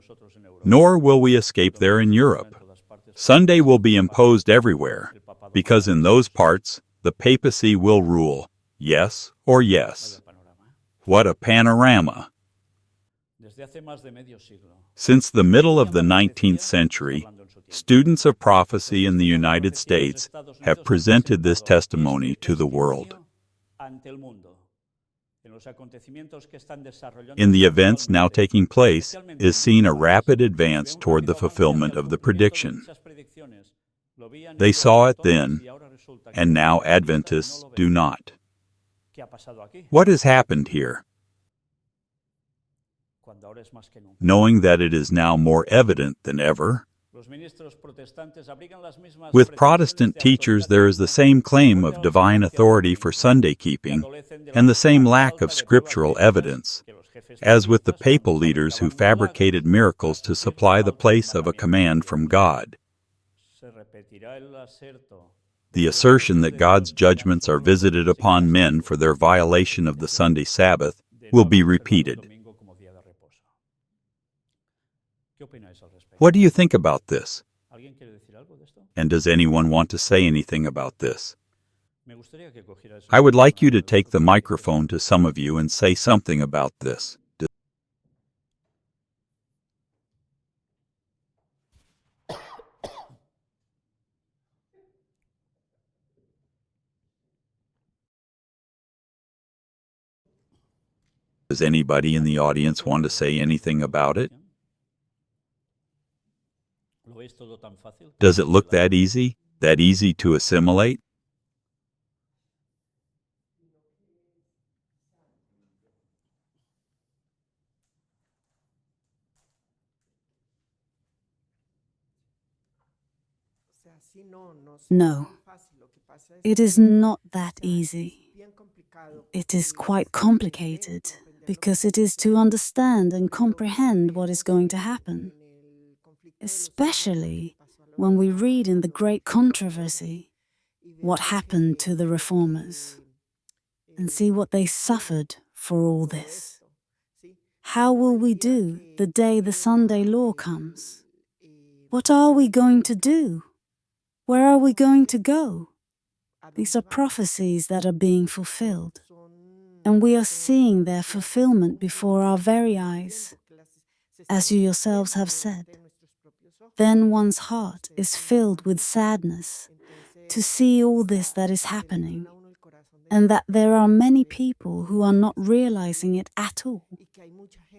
nor will we escape there in Europe. Sunday will be imposed everywhere, because in those parts, the papacy will rule, yes or yes. What a panorama! Since the middle of the 19th century, students of prophecy in the United States have presented this testimony to the world. In the events now taking place is seen a rapid advance toward the fulfillment of the prediction. They saw it then, and now Adventists do not. What has happened here? Knowing that it is now more evident than ever, with Protestant teachers there is the same claim of divine authority for Sunday keeping and the same lack of scriptural evidence, as with the papal leaders who fabricated miracles to supply the place of a command from God. The assertion that God's judgments are visited upon men for their violation of the Sunday Sabbath will be repeated. What do you think about this? And does anyone want to say anything about this? I would like you to take the microphone to some of you and say something about this. Does anybody in the audience want to say anything about it? Does it look that easy to assimilate? No, it is not that easy. It is quite complicated because it is to understand and comprehend what is going to happen, especially when we read in the Great Controversy what happened to the reformers and see what they suffered for all this. How will we do the day the Sunday law comes? What are we going to do? Where are we going to go? These are prophecies that are being fulfilled, and we are seeing their fulfillment before our very eyes, as you yourselves have said. Then one's heart is filled with sadness to see all this that is happening, and that there are many people who are not realizing it at all,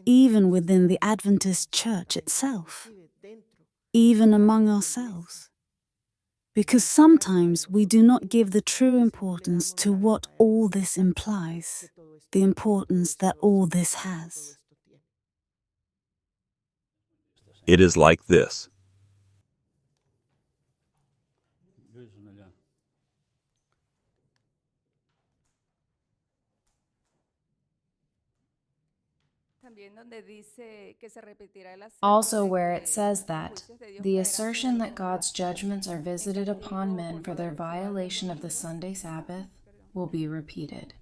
even within the Adventist Church itself, even among ourselves. Because sometimes we do not give the true importance to what all this implies, the importance that all this has. It is like this. Also, where it says that the assertion that God's judgments are visited upon men for their violation of the Sunday Sabbath will be repeated.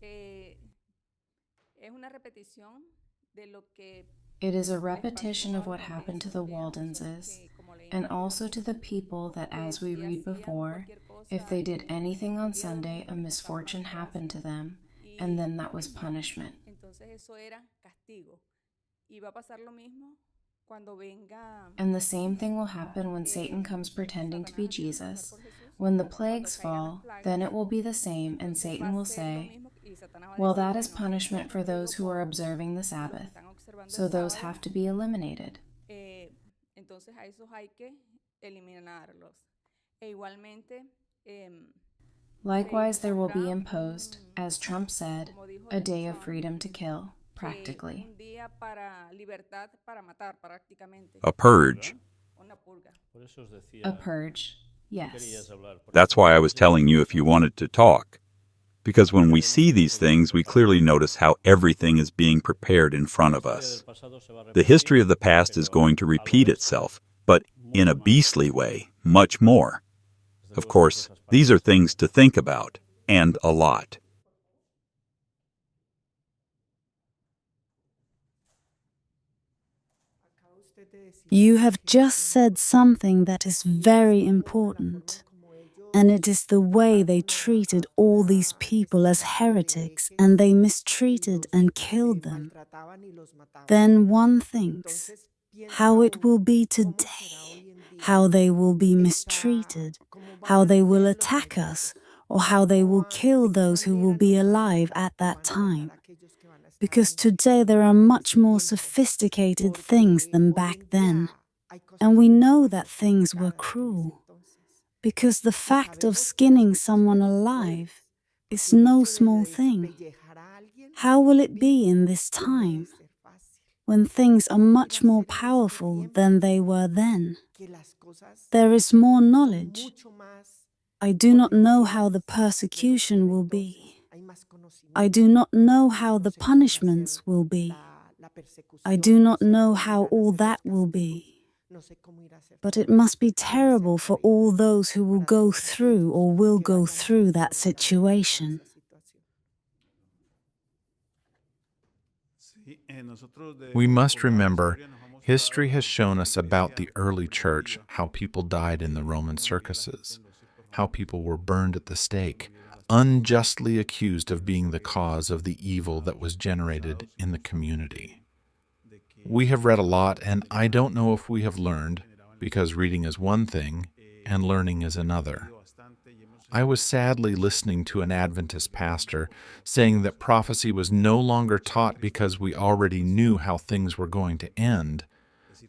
It is a repetition of what happened to the Waldenses, and also to the people that, as we read before, if they did anything on Sunday, a misfortune happened to them, and then that was punishment. And the same thing will happen when Satan comes pretending to be Jesus. When the plagues fall, then it will be the same, and Satan will say, well, that is punishment for those who are observing the Sabbath, so those have to be eliminated. Likewise, there will be imposed, as Trump said, a day of freedom to kill, practically. A purge. A purge, yes. That's why I was telling you if you wanted to talk. Because when we see these things, we clearly notice how everything is being prepared in front of us. The history of the past is going to repeat itself, but in a beastly way, much more. Of course, these are things to think about, and a lot. You have just said something that is very important, and it is the way they treated all these people as heretics, and they mistreated and killed them. Then one thinks how it will be today, how they will be mistreated, how they will attack us, or how they will kill those who will be alive at that time. Because today there are much more sophisticated things than back then, and we know that things were cruel. Because the fact of skinning someone alive is no small thing. How will it be in this time, when things are much more powerful than they were then? There is more knowledge. I do not know how the persecution will be. I do not know how the punishments will be. I do not know how all that will be. But it must be terrible for all those who will go through or will go through that situation. We must remember, history has shown us about the early church how people died in the Roman circuses, how people were burned at the stake, unjustly accused of being the cause of the evil that was generated in the community. We have read a lot, and I don't know if we have learned, because reading is one thing and learning is another. I was sadly listening to an Adventist pastor saying that prophecy was no longer taught because we already knew how things were going to end,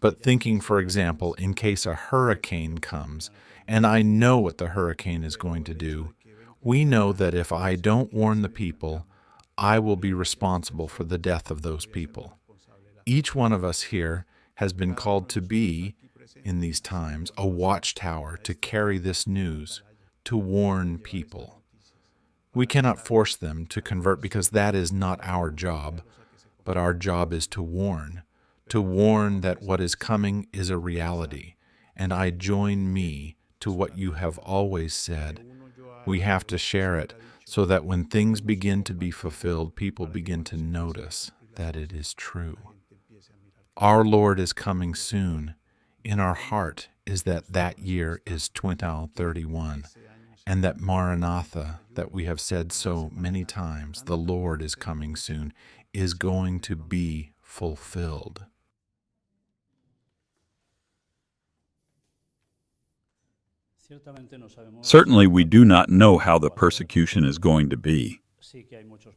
but thinking, for example, in case a hurricane comes, and I know what the hurricane is going to do, we know that if I don't warn the people, I will be responsible for the death of those people. Each one of us here has been called to be, in these times, a watchtower to carry this news, to warn people. We cannot force them to convert because that is not our job, but our job is to warn that what is coming is a reality, and I join me to what you have always said. We have to share it so that when things begin to be fulfilled, people begin to notice that it is true. Our Lord is coming soon. In our heart is that year is 2031, and that Maranatha, that we have said so many times, the Lord is coming soon, is going to be fulfilled. Certainly we do not know how the persecution is going to be.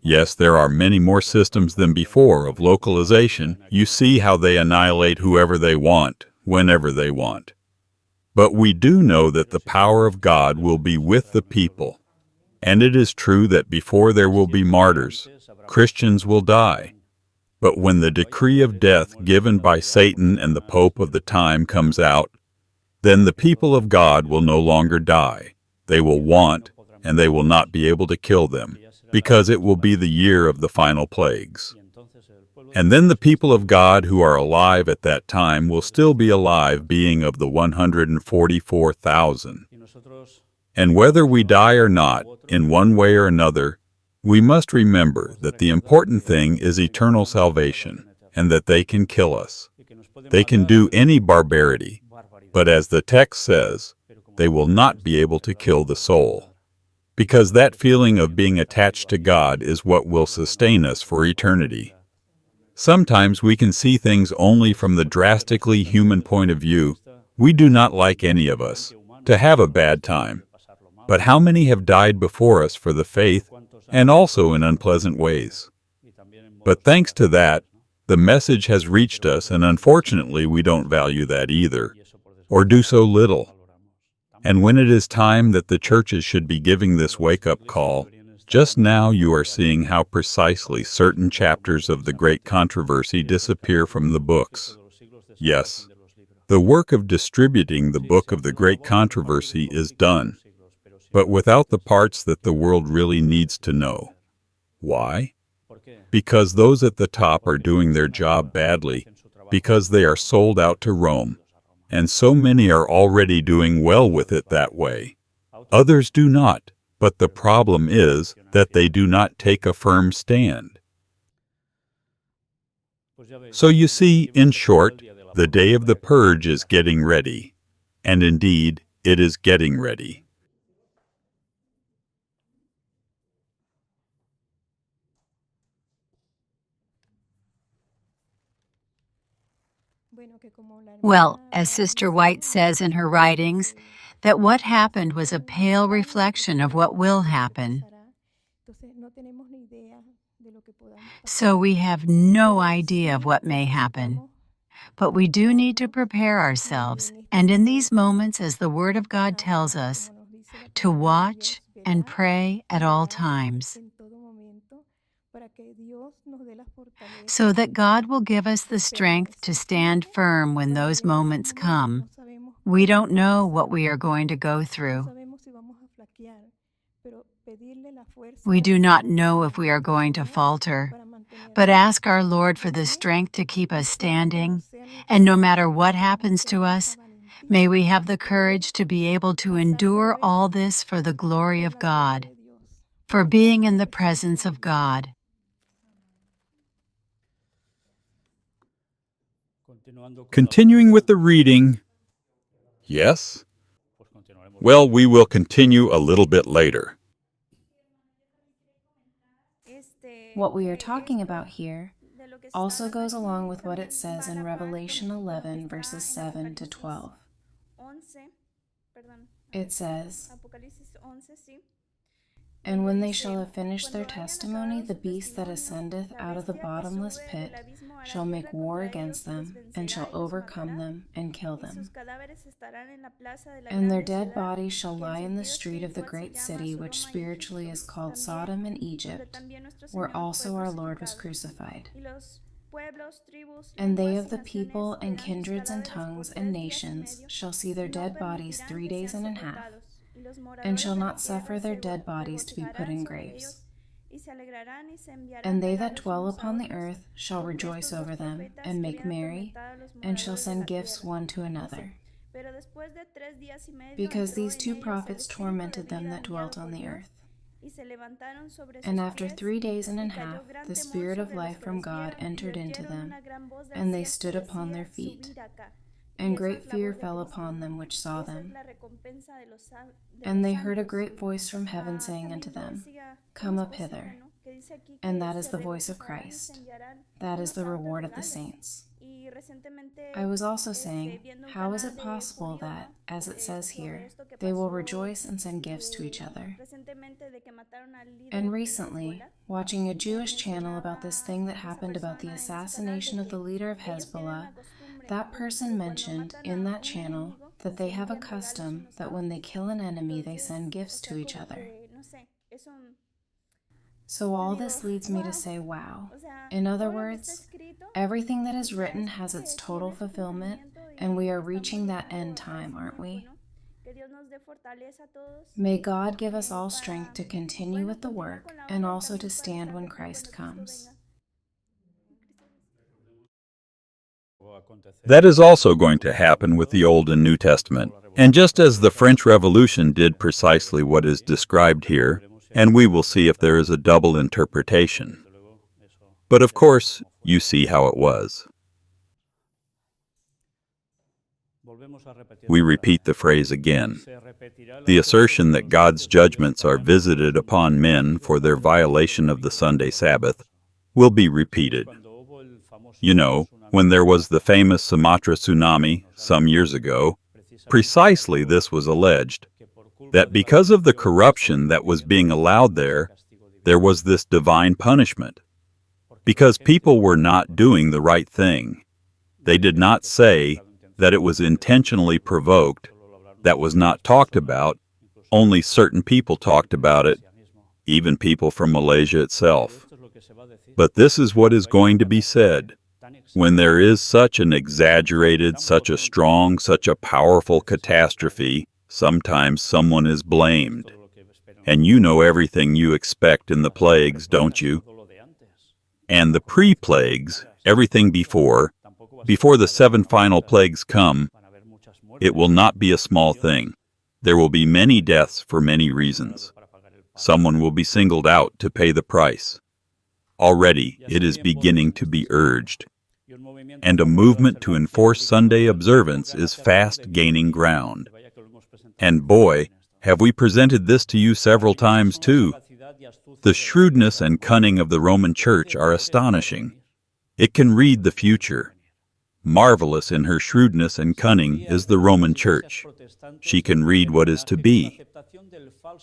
Yes, there are many more systems than before of localization. You see how they annihilate whoever they want, whenever they want. But we do know that the power of God will be with the people. And it is true that before there will be martyrs, Christians will die. But when the decree of death given by Satan and the Pope of the time comes out, then the people of God will no longer die. They will want, and they will not be able to kill them, because it will be the year of the final plagues. And then the people of God who are alive at that time will still be alive, being of the 144,000. And whether we die or not, in one way or another, we must remember that the important thing is eternal salvation, and that they can kill us. They can do any barbarity, but as the text says, they will not be able to kill the soul, because that feeling of being attached to God is what will sustain us for eternity. Sometimes we can see things only from the drastically human point of view. We do not like any of us to have a bad time. But how many have died before us for the faith, and also in unpleasant ways? But thanks to that, the message has reached us, and unfortunately we don't value that either, or do so little. And when it is time that the churches should be giving this wake-up call, just now you are seeing how precisely certain chapters of the great controversy disappear from the books. Yes, the work of distributing the book of the great controversy is done, but without the parts that the world really needs to know. Why? Because those at the top are doing their job badly, because they are sold out to Rome, and so many are already doing well with it that way. Others do not, but the problem is that they do not take a firm stand. So you see, in short, the day of the purge is getting ready, and indeed, it is getting ready. Well, as Sister White says in her writings, that what happened was a pale reflection of what will happen. So we have no idea of what may happen. But we do need to prepare ourselves, and in these moments, as the Word of God tells us, to watch and pray at all times, so that God will give us the strength to stand firm when those moments come. We don't know what we are going to go through. We do not know if we are going to falter, but ask our Lord for the strength to keep us standing, and no matter what happens to us, may we have the courage to be able to endure all this for the glory of God, for being in the presence of God. Continuing with the reading. Yes? Well, we will continue a little bit later. What we are talking about here also goes along with what it says in Revelation 11, verses 7 to 12. It says, "And when they shall have finished their testimony, the beast that ascendeth out of the bottomless pit shall make war against them, and shall overcome them, and kill them. And their dead bodies shall lie in the street of the great city, which spiritually is called Sodom and Egypt, where also our Lord was crucified. And they of the people and kindreds and tongues and nations shall see their dead bodies 3 days and a half, and shall not suffer their dead bodies to be put in graves. And they that dwell upon the earth shall rejoice over them, and make merry, and shall send gifts one to another. Because these 2 prophets tormented them that dwelt on the earth. And after 3 days and a half, the Spirit of life from God entered into them, and they stood upon their feet. And great fear fell upon them which saw them. And they heard a great voice from heaven saying unto them, Come up hither. And that is the voice of Christ. That is the reward of the saints. I was also saying, how is it possible that, as it says here, they will rejoice and send gifts to each other? And recently, watching a Jewish channel about this thing that happened about the assassination of the leader of Hezbollah, that person mentioned in that channel that they have a custom that when they kill an enemy, they send gifts to each other. So all this leads me to say, wow. In other words, everything that is written has its total fulfillment, and we are reaching that end time, aren't we? May God give us all strength to continue with the work and also to stand when Christ comes. That is also going to happen with the Old and New Testament. And just as the French Revolution did precisely what is described here, and we will see if there is a double interpretation. But of course, you see how it was. We repeat the phrase again. The assertion that God's judgments are visited upon men for their violation of the Sunday Sabbath will be repeated. You know, when there was the famous Sumatra tsunami some years ago, precisely this was alleged, that because of the corruption that was being allowed there was this divine punishment. Because people were not doing the right thing. They did not say that it was intentionally provoked. That was not talked about. Only certain people talked about it, even people from Malaysia itself. But this is what is going to be said. When there is such an exaggerated, such a strong, such a powerful catastrophe, sometimes someone is blamed. And you know everything you expect in the plagues, don't you? And the pre-plagues, everything before the 7 final plagues come, it will not be a small thing. There will be many deaths for many reasons. Someone will be singled out to pay the price. Already it is beginning to be urged. And a movement to enforce Sunday observance is fast gaining ground. And boy, have we presented this to you several times too. The shrewdness and cunning of the Roman Church are astonishing. It can read the future. Marvelous in her shrewdness and cunning is the Roman Church. She can read what is to be.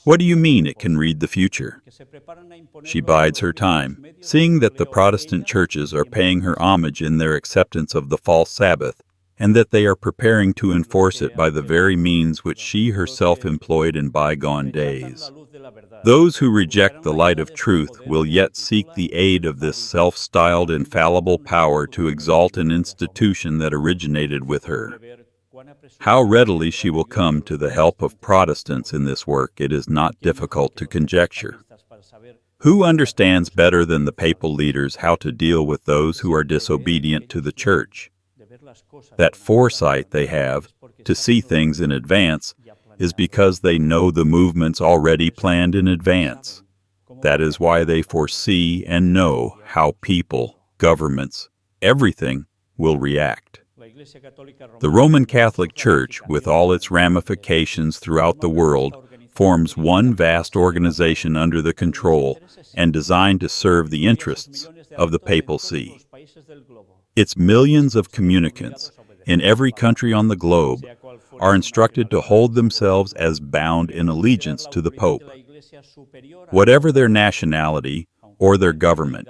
What do you mean it can read the future? She bides her time, seeing that the Protestant churches are paying her homage in their acceptance of the false Sabbath, and that they are preparing to enforce it by the very means which she herself employed in bygone days. Those who reject the light of truth will yet seek the aid of this self-styled infallible power to exalt an institution that originated with her. How readily she will come to the help of Protestants in this work it is not difficult to conjecture. Who understands better than the papal leaders how to deal with those who are disobedient to the Church? That foresight they have to see things in advance is because they know the movements already planned in advance. That is why they foresee and know how people, governments, everything will react. The Roman Catholic Church, with all its ramifications throughout the world, forms one vast organization under the control and designed to serve the interests of the Papal See. Its millions of communicants in every country on the globe are instructed to hold themselves as bound in allegiance to the Pope. Whatever their nationality or their government,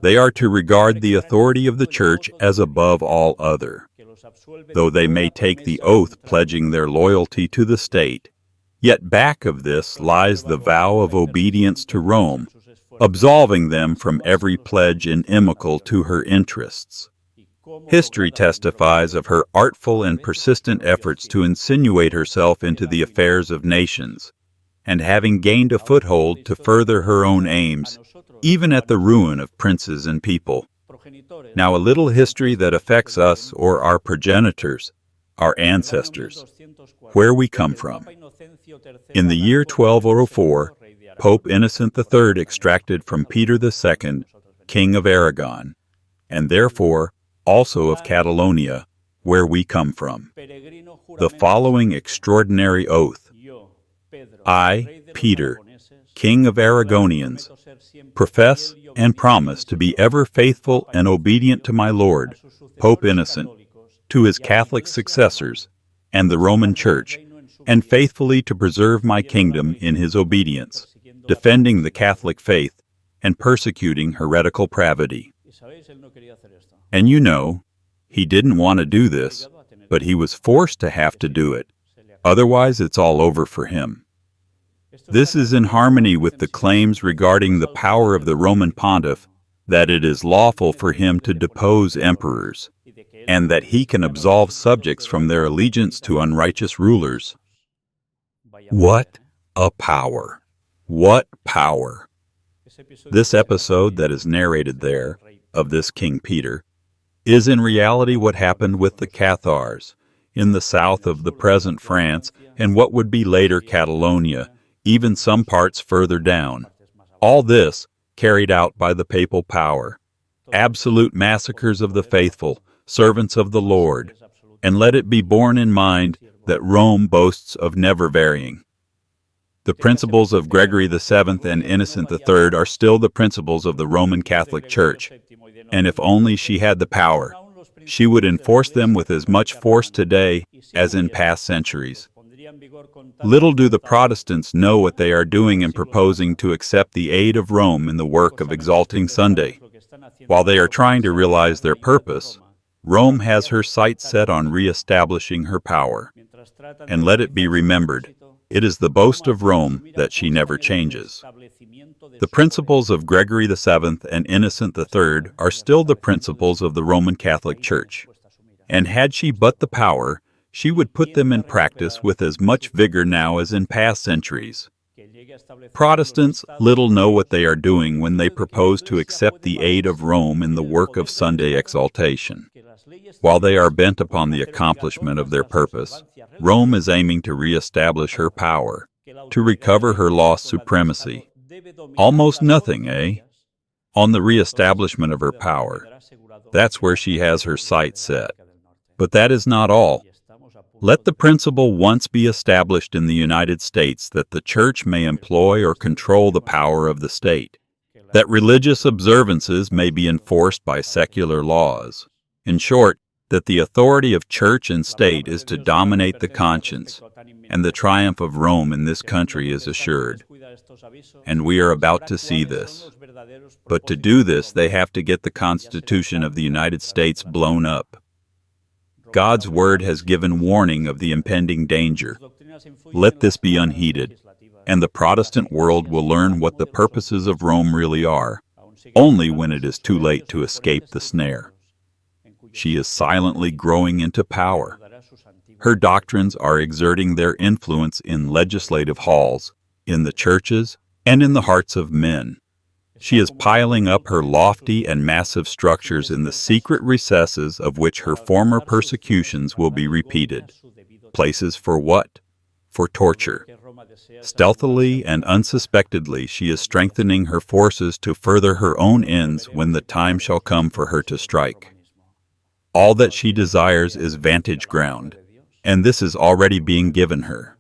they are to regard the authority of the Church as above all other. Though they may take the oath pledging their loyalty to the state, yet back of this lies the vow of obedience to Rome, absolving them from every pledge inimical to her interests. History testifies of her artful and persistent efforts to insinuate herself into the affairs of nations, and having gained a foothold to further her own aims, even at the ruin of princes and people. Now a little history that affects us or our progenitors, our ancestors, where we come from. In the year 1204, Pope Innocent III extracted from Peter II, King of Aragon, and therefore also of Catalonia, where we come from, the following extraordinary oath. I, Peter, King of Aragonians, profess and promise to be ever faithful and obedient to my Lord, Pope Innocent, to his Catholic successors, and the Roman Church, and faithfully to preserve my kingdom in his obedience, defending the Catholic faith and persecuting heretical pravity. And you know, he didn't want to do this, but he was forced to have to do it. Otherwise, it's all over for him. This is in harmony with the claims regarding the power of the Roman pontiff that it is lawful for him to depose emperors, and that he can absolve subjects from their allegiance to unrighteous rulers. What a power! What power! This episode that is narrated there, of this King Peter, is in reality what happened with the Cathars in the south of the present France and what would be later Catalonia, even some parts further down. All this carried out by the papal power, absolute massacres of the faithful, servants of the Lord, and let it be borne in mind that Rome boasts of never varying. The principles of Gregory VII and Innocent III are still the principles of the Roman Catholic Church, and if only she had the power, she would enforce them with as much force today as in past centuries. Little do the Protestants know what they are doing in proposing to accept the aid of Rome in the work of exalting Sunday. While they are trying to realize their purpose, Rome has her sights set on re-establishing her power. And let it be remembered, it is the boast of Rome that she never changes. The principles of Gregory VII and Innocent III are still the principles of the Roman Catholic Church, and had she but the power, she would put them in practice with as much vigor now as in past centuries. Protestants little know what they are doing when they propose to accept the aid of Rome in the work of Sunday exaltation. While they are bent upon the accomplishment of their purpose, Rome is aiming to re-establish her power, to recover her lost supremacy. Almost nothing, eh? On the re-establishment of her power. That's where she has her sights set. But that is not all. Let the principle once be established in the United States that the Church may employ or control the power of the state, that religious observances may be enforced by secular laws. In short, that the authority of Church and state is to dominate the conscience, and the triumph of Rome in this country is assured. And we are about to see this. But to do this, they have to get the Constitution of the United States blown up. God's word has given warning of the impending danger. Let this be unheeded, and the Protestant world will learn what the purposes of Rome really are, only when it is too late to escape the snare. She is silently growing into power. Her doctrines are exerting their influence in legislative halls, in the churches, and in the hearts of men. She is piling up her lofty and massive structures in the secret recesses of which her former persecutions will be repeated. Places for what? For torture. Stealthily and unsuspectedly, she is strengthening her forces to further her own ends when the time shall come for her to strike. All that she desires is vantage ground, and this is already being given her.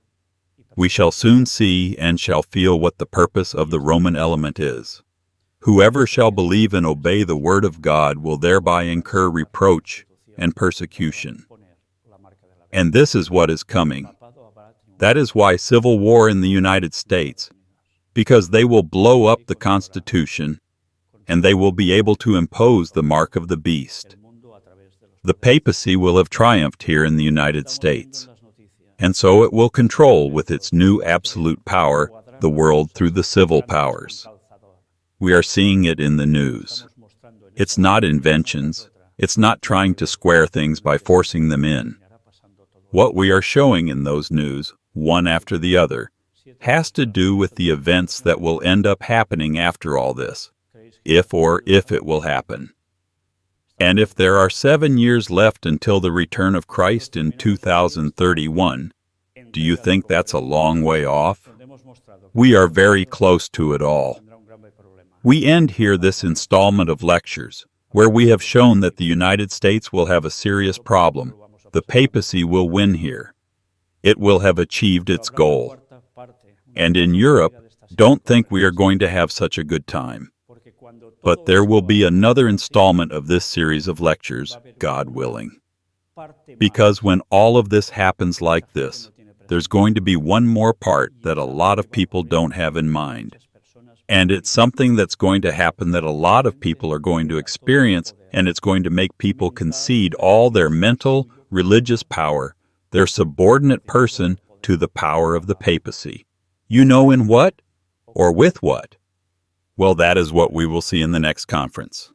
We shall soon see and shall feel what the purpose of the Roman element is. Whoever shall believe and obey the word of God will thereby incur reproach and persecution. And this is what is coming. That is why civil war in the United States, because they will blow up the Constitution, and they will be able to impose the mark of the beast. The papacy will have triumphed here in the United States, and so it will control with its new absolute power the world through the civil powers. We are seeing it in the news. It's not inventions. It's not trying to square things by forcing them in. What we are showing in those news, one after the other, has to do with the events that will end up happening after all this, if it will happen. And if there are 7 years left until the return of Christ in 2031, do you think that's a long way off? We are very close to it all. We end here this installment of lectures, where we have shown that the United States will have a serious problem. The papacy will win here. It will have achieved its goal. And in Europe, don't think we are going to have such a good time. But there will be another installment of this series of lectures, God willing. Because when all of this happens like this, there's going to be one more part that a lot of people don't have in mind. And it's something that's going to happen that a lot of people are going to experience, and it's going to make people concede all their mental, religious power, their subordinate person, to the power of the papacy. You know in what? Or with what? Well, that is what we will see in the next conference.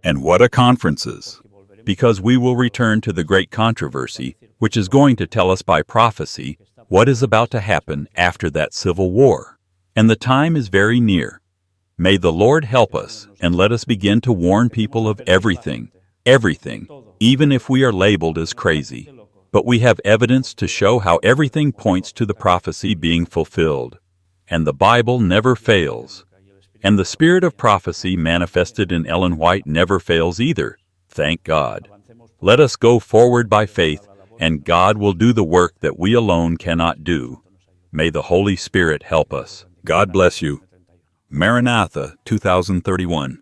And what a conferences! Because we will return to the great controversy, which is going to tell us by prophecy what is about to happen after that civil war. And the time is very near. May the Lord help us, and let us begin to warn people of everything, even if we are labeled as crazy. But we have evidence to show how everything points to the prophecy being fulfilled. And the Bible never fails. And the spirit of prophecy manifested in Ellen White never fails either. Thank God. Let us go forward by faith, and God will do the work that we alone cannot do. May the Holy Spirit help us. God bless you. Maranatha 2031.